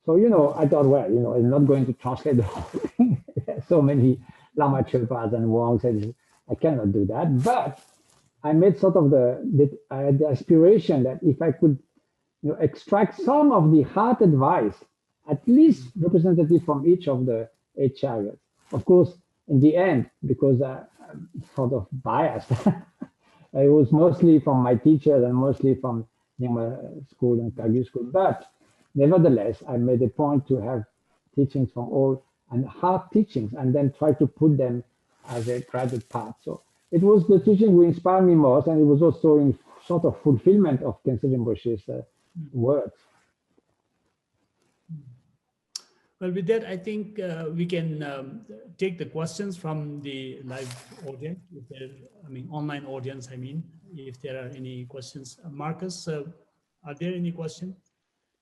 So, I thought, well, I'm not going to translate the whole thing. So many Lama Chilpas and Wongs, said, I cannot do that. But I made sort of the aspiration that if I could extract some of the heart advice, at least representative from each of the 8 chariots. Of course, in the end, because I'm sort of biased, it was mostly from my teachers and mostly from Nyingma school and Kagyu school. But nevertheless, I made a point to have teachings from all and hard teachings and then try to put them as a graduate path. So it was the teaching who inspired me most, and it was also in sort of fulfillment of Khyentse Rinpoche's words. Well, with that, I think we can take the questions from the live audience, online audience, if there are any questions. Marcus, are there any questions?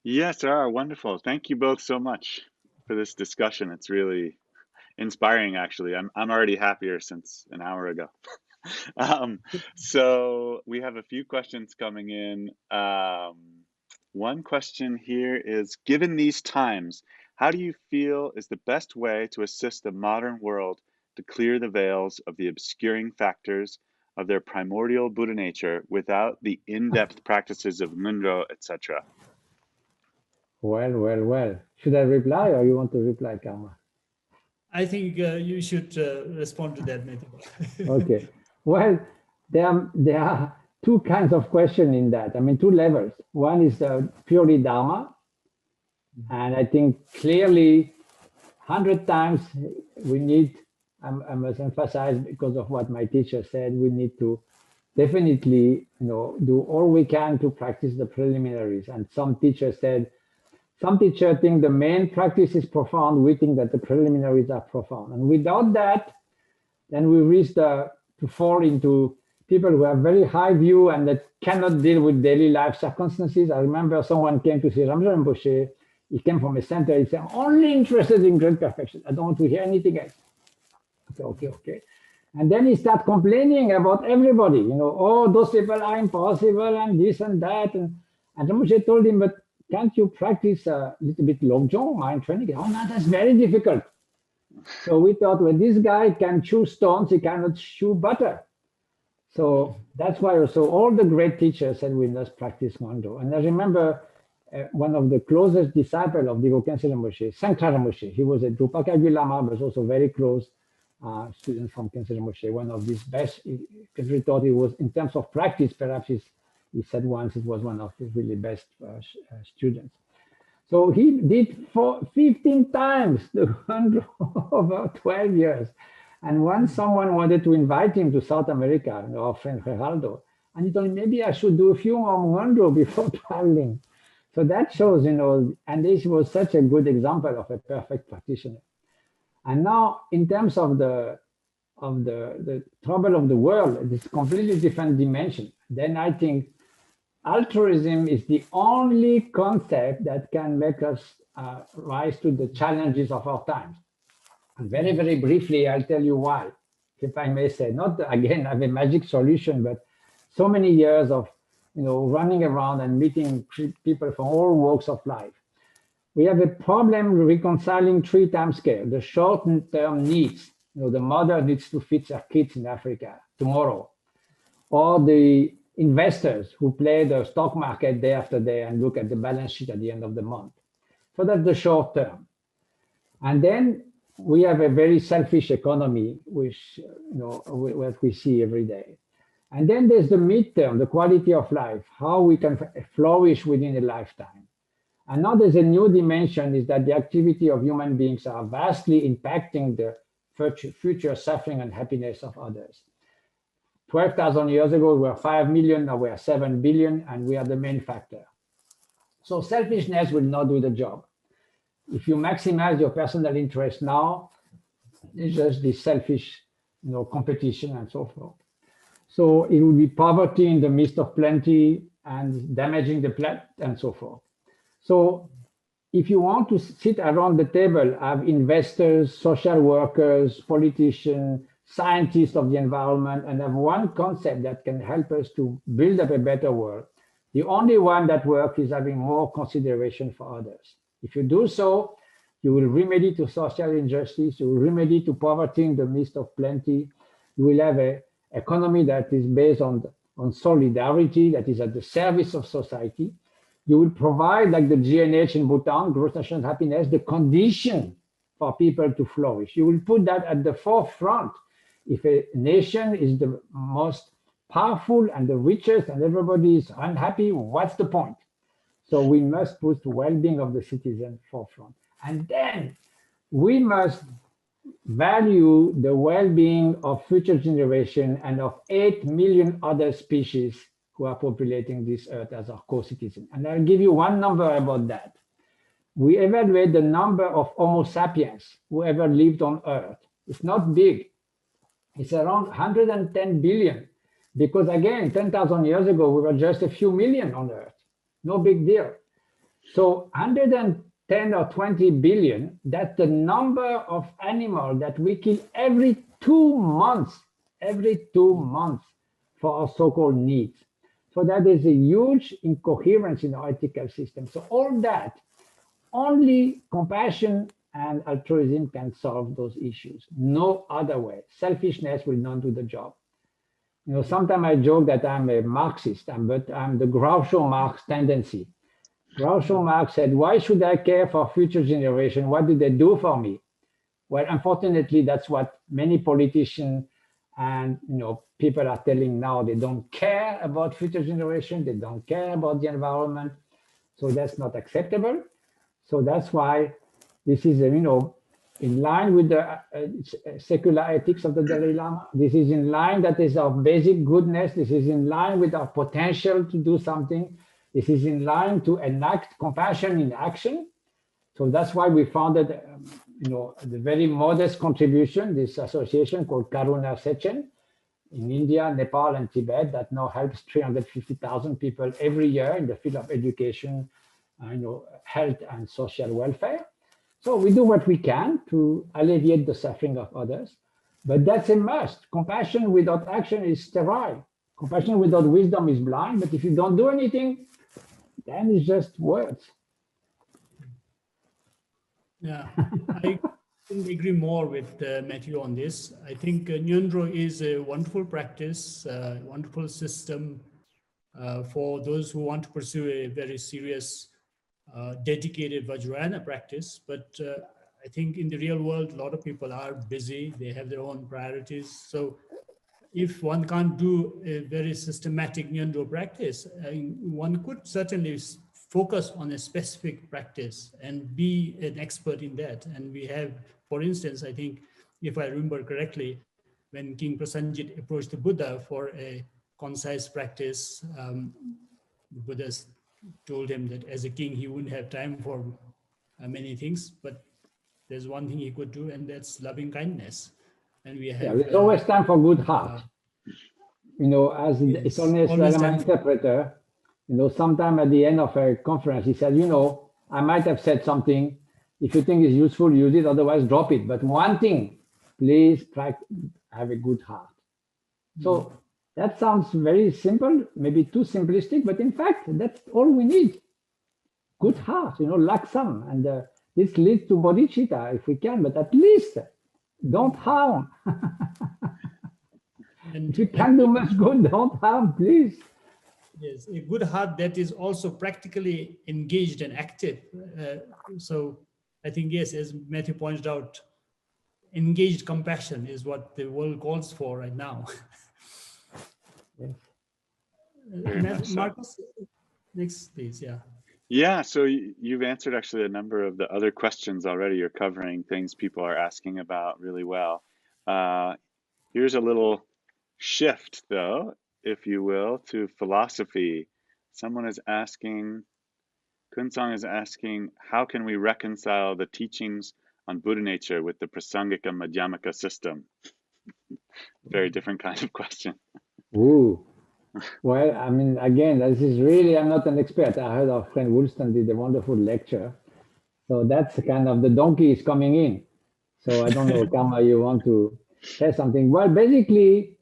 Yes, there are. Wonderful. Thank you both so much for this discussion. It's really inspiring, actually. I'm already happier since an hour ago. So we have a few questions coming in. One question here is, given these times, how do you feel is the best way to assist the modern world to clear the veils of the obscuring factors of their primordial Buddha nature without the in-depth practices of Ngondro, etc.? Well. Should I reply or you want to reply, Karma? I think you should respond to that, Matthieu. Okay. Well, there are 2 kinds of question in that. 2 levels. One is purely Dharma. And I think clearly 100 times we need, I must emphasize because of what my teacher said, we need to definitely do all we can to practice the preliminaries. And some teachers think the main practice is profound. We think that the preliminaries are profound. And without that, then we risk to fall into people who have very high view and that cannot deal with daily life circumstances. I remember someone came to see Ramjan Rinpoche. He came from a center. He said, I'm only interested in great perfection. I don't want to hear anything else. Okay. And then he started complaining about everybody. Oh, those people are impossible and this and that. And Rinpoche told him, but can't you practice a little bit Lobjong, mind training? Oh, no, that's very difficult. So we thought, well, this guy can chew stones, he cannot chew butter. So that's why also all the great teachers said we must practice Ngondro. And I remember one of the closest disciples of Digo Khyentse Rinpoche, Sankara Rinpoche. He was a Drupa Kagyu Lama, but also very close student from Khyentse Rinpoche, one of his best, because we thought he was, in terms of practice, perhaps he said once it was one of his really best students. So he did 15 times the Ngondro over 12 years. And once someone wanted to invite him to South America, our friend Geraldo, and he told me, maybe I should do a few more Ngondro before traveling. So that shows, and this was such a good example of a perfect practitioner. And now, in terms of the trouble of the world, it's a completely different dimension. Then I think altruism is the only concept that can make us rise to the challenges of our times. And very, very briefly, I'll tell you why, if I may say. Not, again, have a magic solution, but so many years of running around and meeting people from all walks of life. We have a problem reconciling 3 time scale, the short-term needs. The mother needs to feed her kids in Africa tomorrow, or the investors who play the stock market day after day and look at the balance sheet at the end of the month. So that's the short term. And then we have a very selfish economy, which what we see every day. And then there's the midterm, the quality of life, how we can flourish within a lifetime. And now there's a new dimension, is that the activity of human beings are vastly impacting the future suffering and happiness of others. 12,000 years ago, we were 5 million, now we are 7 billion, and we are the main factor. So selfishness will not do the job. If you maximize your personal interest now, it's just the selfish, competition and so forth. So it will be poverty in the midst of plenty and damaging the planet and so forth. So if you want to sit around the table, have investors, social workers, politicians, scientists of the environment, and have one concept that can help us to build up a better world, the only one that works is having more consideration for others. If you do so, you will remedy to social injustice, you will remedy to poverty in the midst of plenty, you will have an economy that is based on solidarity, that is at the service of society. You will provide, like the GNH in Bhutan, gross national happiness, the condition for people to flourish. You will put that at the forefront. If a nation is the most powerful and the richest and everybody is unhappy, what's the point? So we must put the well-being of the citizen forefront. And then we must value the well-being of future generation and of 8 million other species who are populating this earth as our co-citizens. And I'll give you one number about that. We evaluate the number of Homo sapiens who ever lived on earth. It's not big. It's around 110 billion. Because again, 10,000 years ago, we were just a few million on earth. No big deal. So 110 or 20 billion, that's the number of animals that we kill every 2 months, for our so-called needs. So that is a huge incoherence in our ethical system. So all that, only compassion and altruism can solve those issues. No other way. Selfishness will not do the job. Sometimes I joke that I'm a Marxist, but I'm the Groucho Marx tendency. Groucho Marx said, why should I care for future generation? What do they do for me? Well, unfortunately, that's what many politicians and people are telling now. They don't care about future generation. They don't care about the environment. So that's not acceptable. So that's why this is, in line with the secular ethics of the Dalai Lama. This is in line, that is our basic goodness. This is in line with our potential to do something. This is in line to enact compassion in action. So that's why we founded, the very modest contribution, this association called Karuna Sechen in India, Nepal, and Tibet, that now helps 350,000 people every year in the field of education, health and social welfare. So we do what we can to alleviate the suffering of others, but that's a must. Compassion without action is sterile. Compassion without wisdom is blind, but if you don't do anything, then it's just words. Yeah, I couldn't agree more with Matthieu on this. I think Nyondro is a wonderful practice, wonderful system for those who want to pursue a very serious, dedicated Vajrayana practice. But I think in the real world, a lot of people are busy. They have their own priorities. So if one can't do a very systematic Nyondro practice, one could certainly focus on a specific practice and be an expert in that. And we have, for instance, I think, if I remember correctly, when King Prasenjit approached the Buddha for a concise practice, the Buddha told him that as a king, he wouldn't have time for many things, but there's one thing he could do, and that's loving kindness. And we have, there's always time for good heart. As yes, it's only an interpreter, sometime at the end of a conference, he said, I might have said something. If you think it's useful, use it. Otherwise, drop it. But one thing, please try to have a good heart. So that sounds very simple, maybe too simplistic, but in fact, that's all we need. Good heart, laksam. And this leads to bodhicitta if we can, but at least don't harm. And if you can do much good, don't harm, please. Yes, a good heart that is also practically engaged and active. So I think, yes, as Matthieu pointed out, engaged compassion is what the world calls for right now. Yes. Marcus, next, please. Yeah. Yeah, so you've answered actually a number of the other questions already. You're covering things people are asking about really well. Here's a little shift, though, if you will, to philosophy. Someone is asking, Kunsong is asking, how can we reconcile the teachings on Buddha nature with the Prasangika Madhyamaka system? Very different kind of question. Ooh. Well, I mean, again, this is really, I'm not an expert. I heard our friend Woolston did a wonderful lecture. So that's kind of the donkey is coming in. So I don't know, Karma, you want to say something? Well, basically,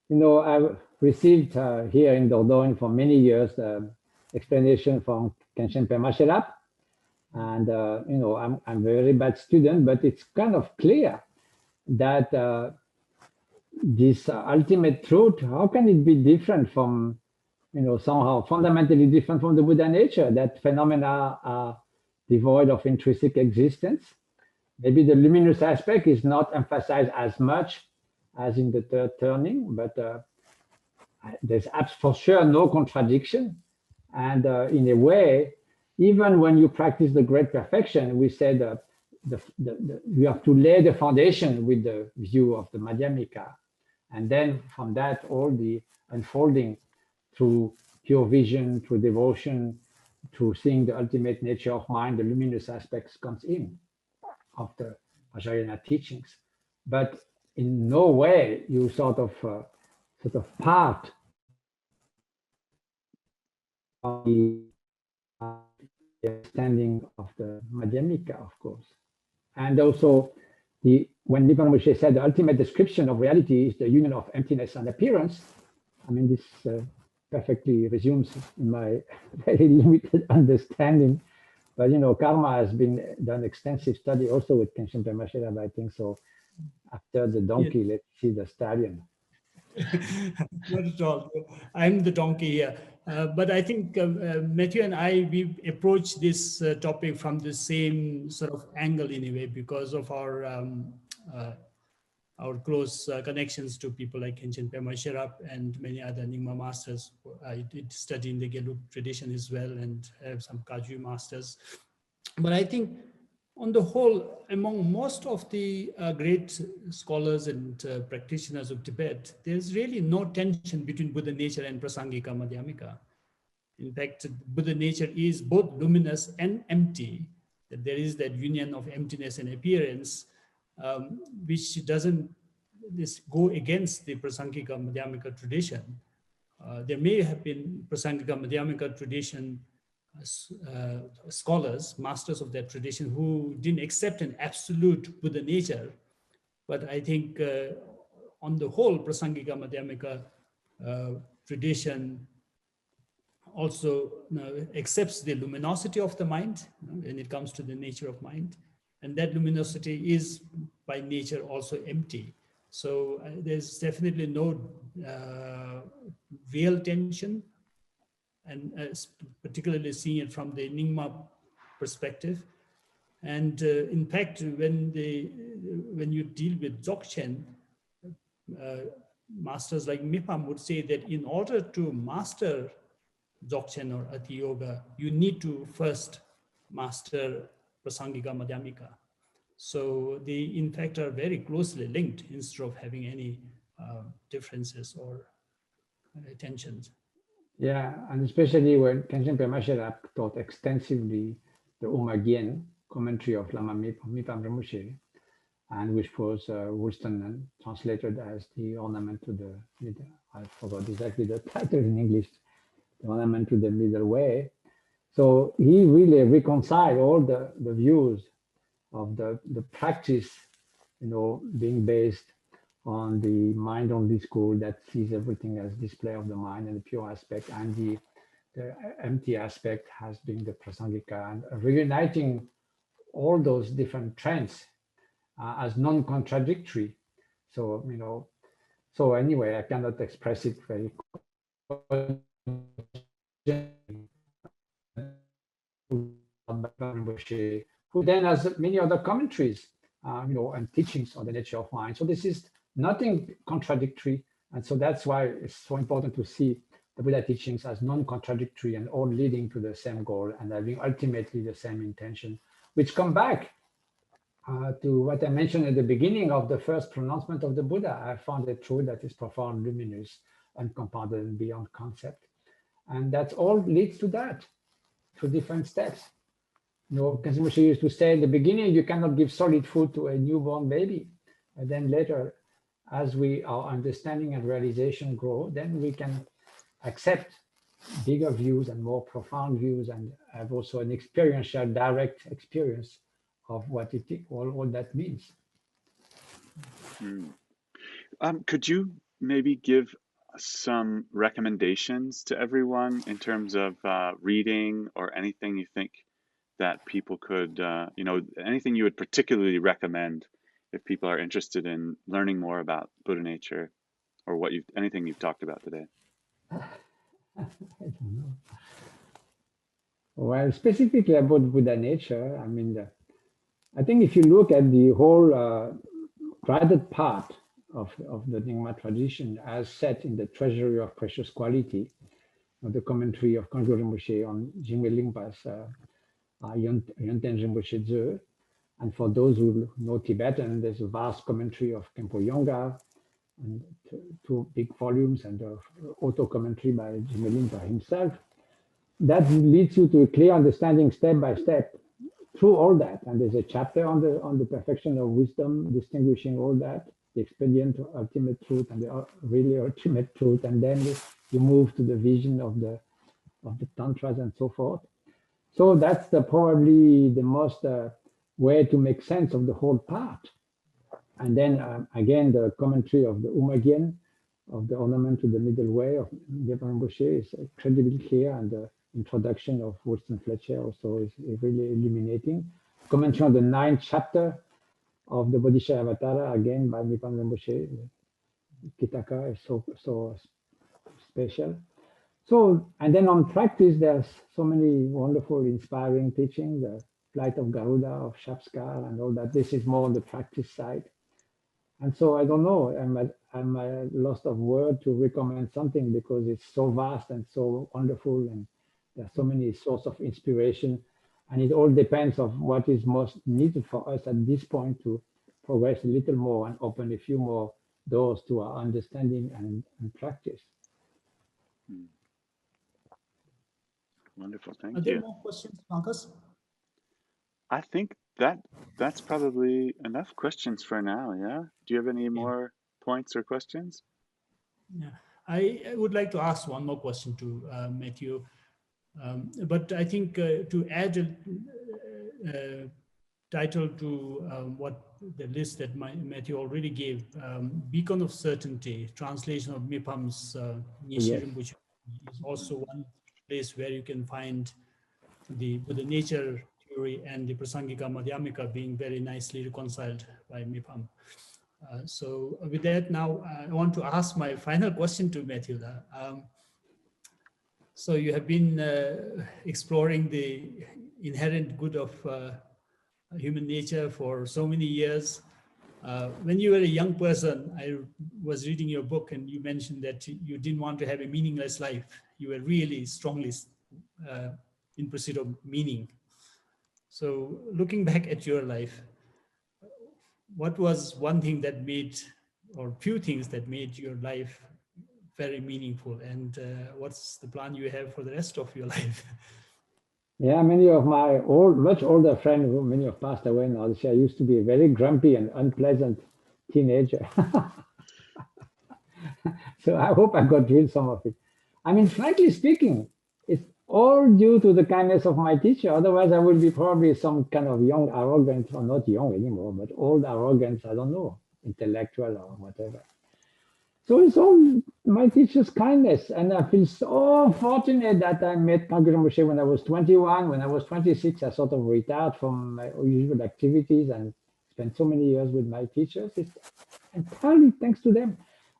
you know, I've received here in Dordogne for many years explanation from Kenshin Pema Sherap. And, you know, I'm a very bad student, but it's kind of clear that this ultimate truth, how can it be different from, you know, somehow fundamentally different from the Buddha nature, that phenomena are devoid of intrinsic existence? Maybe the luminous aspect is not emphasized as much as in the third turning, but there's for sure no contradiction. And in a way, even when you practice the great perfection, we said you have to lay the foundation with the view of the Madhyamika. And then from that, all the unfolding through pure vision, through devotion, through seeing the ultimate nature of mind, the luminous aspects comes in of the Vajrayana teachings. But in no way you sort of part of the understanding of the Madhyamika, of course. And also, when Nibbana Moshe said the ultimate description of reality is the union of emptiness and appearance, I mean, this perfectly resumes my very limited understanding. But, you know, Karma has been done extensive study also with Kenshin Pema Sherap, I think. So after the donkey, let's see the stallion. Not at all. I'm the donkey here. But I think Matthieu and I, we approach this topic from the same sort of angle in a way because of our close connections to people like Kenshin Pema Sherap and many other Nyingma masters. I did study in the Gelug tradition as well and have some Kagyu masters. But I think on the whole, among most of the great scholars and practitioners of Tibet, there's really no tension between Buddha nature and Prasangika Madhyamika. In fact, Buddha nature is both luminous and empty. That there is that union of emptiness and appearance, which doesn't go against the Prasangika Madhyamika tradition. There may have been Prasangika Madhyamika tradition scholars, masters of that tradition, who didn't accept an absolute Buddha nature. But I think on the whole, Prasangika Madhyamika tradition also accepts the luminosity of the mind when it comes to the nature of mind. And that luminosity is by nature also empty. So there's definitely no real tension, and particularly seeing it from the Nyingma perspective. And in fact, when you deal with Dzogchen, masters like Mipam would say that in order to master Dzogchen or Ati Yoga, you need to first master Prasangika Madhyamika. So they, in fact, are very closely linked instead of having any differences or tensions. Yeah, and especially when Kenshin Pema Sherap taught extensively the Umagyen commentary of Lama Mipam Rinpoche, and which was Woolston translated as the ornament to the middle. I forgot exactly the title in English, the ornament to the middle way. So he really reconciled all the views of the practice, you know, being based on the mind-only school that sees everything as display of the mind and the pure aspect, and the empty aspect has been the Prasangika, and reuniting all those different trends as non-contradictory. So, you know, so anyway, I cannot express it very who then has many other commentaries, you know, and teachings on the nature of mind. So this is nothing contradictory. And so that's why it's so important to see the Buddha teachings as non-contradictory and all leading to the same goal and having ultimately the same intention, which come back to what I mentioned at the beginning of the first pronouncement of the Buddha. I found a truth that is profound, luminous, uncompounded, and beyond concept. And that all leads to that. through different steps. You know, Kanzi Moshe used to say in the beginning, you cannot give solid food to a newborn baby. And then later, as our understanding and realization grow, then we can accept bigger views and more profound views, and have also an experiential, direct experience of what all that means. Could you maybe give some recommendations to everyone in terms of reading or anything you think that people could, you know, anything you would particularly recommend if people are interested in learning more about Buddha nature, or anything you've talked about today? I don't know. Well, specifically about Buddha nature, I mean, I think if you look at the whole guided part of the Nyingma tradition as set in the Treasury of Precious Quality, the commentary of Kangyo Rinpoche on Jigme Lingpa's Yonten Rinpoche Dze. And for those who know Tibetan, there's a vast commentary of Khenpo Yonga, and two big volumes, and the auto commentary by Jigme Lingpa himself. That leads you to a clear understanding step by step through all that. And there's a chapter on the perfection of wisdom, distinguishing all that, the expedient to ultimate truth and the really ultimate truth. And then you move to the vision of the tantras and so forth. So that's probably the most way to make sense of the whole part. And then again, the commentary of the Umagyen, of the ornament to the middle way of Gepa Rinpoche, is incredibly clear, and the introduction of Woodson Fletcher also is really illuminating. Commentary on the 9th chapter of the Bodhisattva Avatara, again by Nipan Rinpoche, Kitaka, is so special. So, and then on practice, there's so many wonderful, inspiring teachings, the flight of Garuda, of Shapskar, and all that. This is more on the practice side. And so I don't know, I'm at loss of word to recommend something, because it's so vast and so wonderful, and there are so many sources of inspiration, and it all depends on what is most needed for us at this point to progress a little more and open a few more doors to our understanding and practice. Wonderful, thank Are there you. more questions, Marcus? I think that's probably enough questions for now, yeah? Do you have any more points or questions? Yeah, I would like to ask one more question to Matthieu. But I think to add a title to what the list that Matthieu already gave, Beacon of Certainty, translation of Mipham's Nishi Rinpoche, is also one place where you can find the nature theory and the Prasangika Madhyamika being very nicely reconciled by Mipham. So with that, now I want to ask my final question to Matthieu. So you have been exploring the inherent good of human nature for so many years. When you were a young person, I was reading your book, and you mentioned that you didn't want to have a meaningless life. You were really strongly in pursuit of meaning. So looking back at your life, what was one thing that made, or few things that made your life very meaningful, and what's the plan you have for the rest of your life? Yeah, many of my much older friends, many have passed away now. I used to be a very grumpy and unpleasant teenager. So I hope I got rid of some of it. I mean, frankly speaking, it's all due to the kindness of my teacher. Otherwise, I would be probably some kind of young arrogant, or not young anymore, but old arrogance, I don't know, intellectual or whatever. So it's all my teacher's kindness. And I feel so fortunate that I met Kangyo Rinpoche when I was 21. When I was 26, I sort of retired from my usual activities and spent so many years with my teachers. It's entirely thanks to them.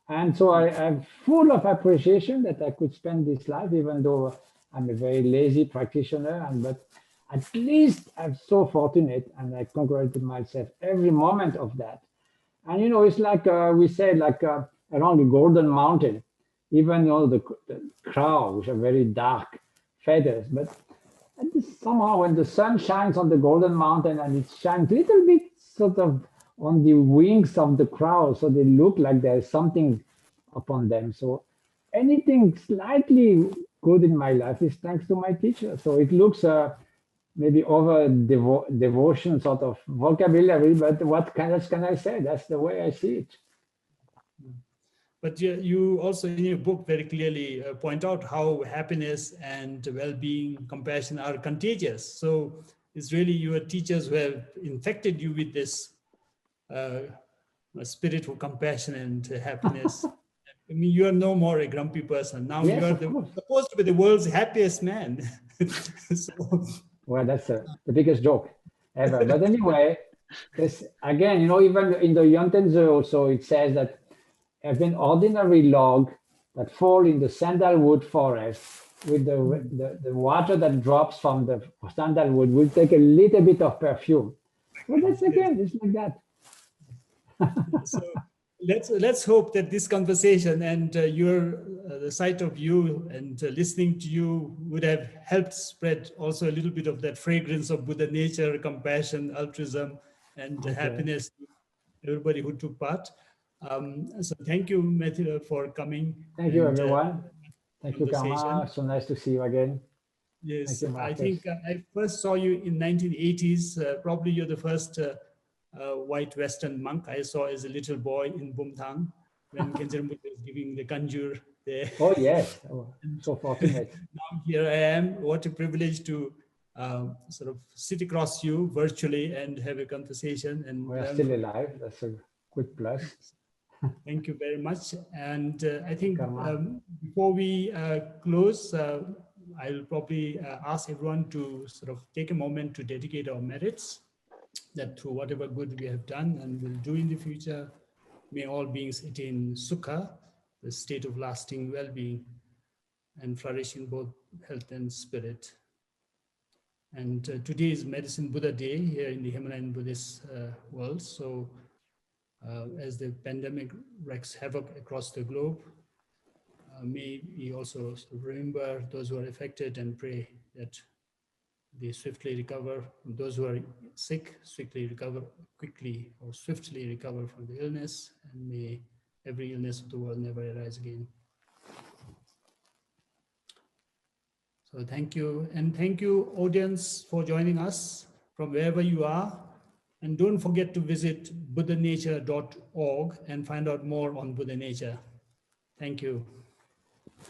And so I'm full of appreciation that I could spend this life, even though I'm a very lazy practitioner. But at least I'm so fortunate, and I congratulate myself every moment of that. And, you know, it's like we said, like around the Golden Mountain, even though the crow, which are very dark feathers, but somehow when the sun shines on the Golden Mountain, and it shines a little bit sort of on the wings of the crow, so they look like there's something upon them. So anything slightly good in my life is thanks to my teacher. So it looks maybe over devotion sort of vocabulary, but what else can I say? That's the way I see it. But you also in your book very clearly point out how happiness and well-being, compassion are contagious. So it's really your teachers who have infected you with this spirit of compassion and happiness. I mean, you are no more a grumpy person. Now Yes, you are supposed to be the world's happiest man. So, well, that's the biggest joke ever. But anyway, this again, you know, even in the Yontenzu also, it says that if an ordinary log that fall in the sandalwood forest with the water that drops from the sandalwood will take a little bit of perfume. So that's again, it's like that. So let's hope that this conversation and the sight of you and listening to you would have helped spread also a little bit of that fragrance of Buddha nature, compassion, altruism, and happiness to everybody who took part. So thank you, Matthieu, for coming. Thank you, everyone. Thank you, Karma. So nice to see you again. Yes, I think I first saw you in 1980s. Probably you're the first white Western monk I saw as a little boy in Bumthang when Khenchen Buddha was giving the kanjur there. Oh, yes. Oh, so fortunate. Now here I am. What a privilege to sort of sit across you virtually and have a conversation. And we are still alive. That's a good plus. Thank you very much. And I think before we close, I'll probably ask everyone to sort of take a moment to dedicate our merits, that through whatever good we have done and will do in the future, may all beings attain sukha, the state of lasting well-being, and flourish in both health and spirit. And today is Medicine Buddha Day here in the Himalayan Buddhist world. So as the pandemic wreaks havoc across the globe, may we also remember those who are affected and pray that they swiftly recover. Those who are sick, swiftly recover quickly or swiftly recover from the illness, and may every illness of the world never arise again. So thank you. And thank you, audience, for joining us from wherever you are. And don't forget to visit buddhanature.org and find out more on Buddha Nature. Thank you.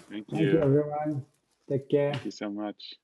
Thank you. Thank you, everyone. Take care. Thank you so much.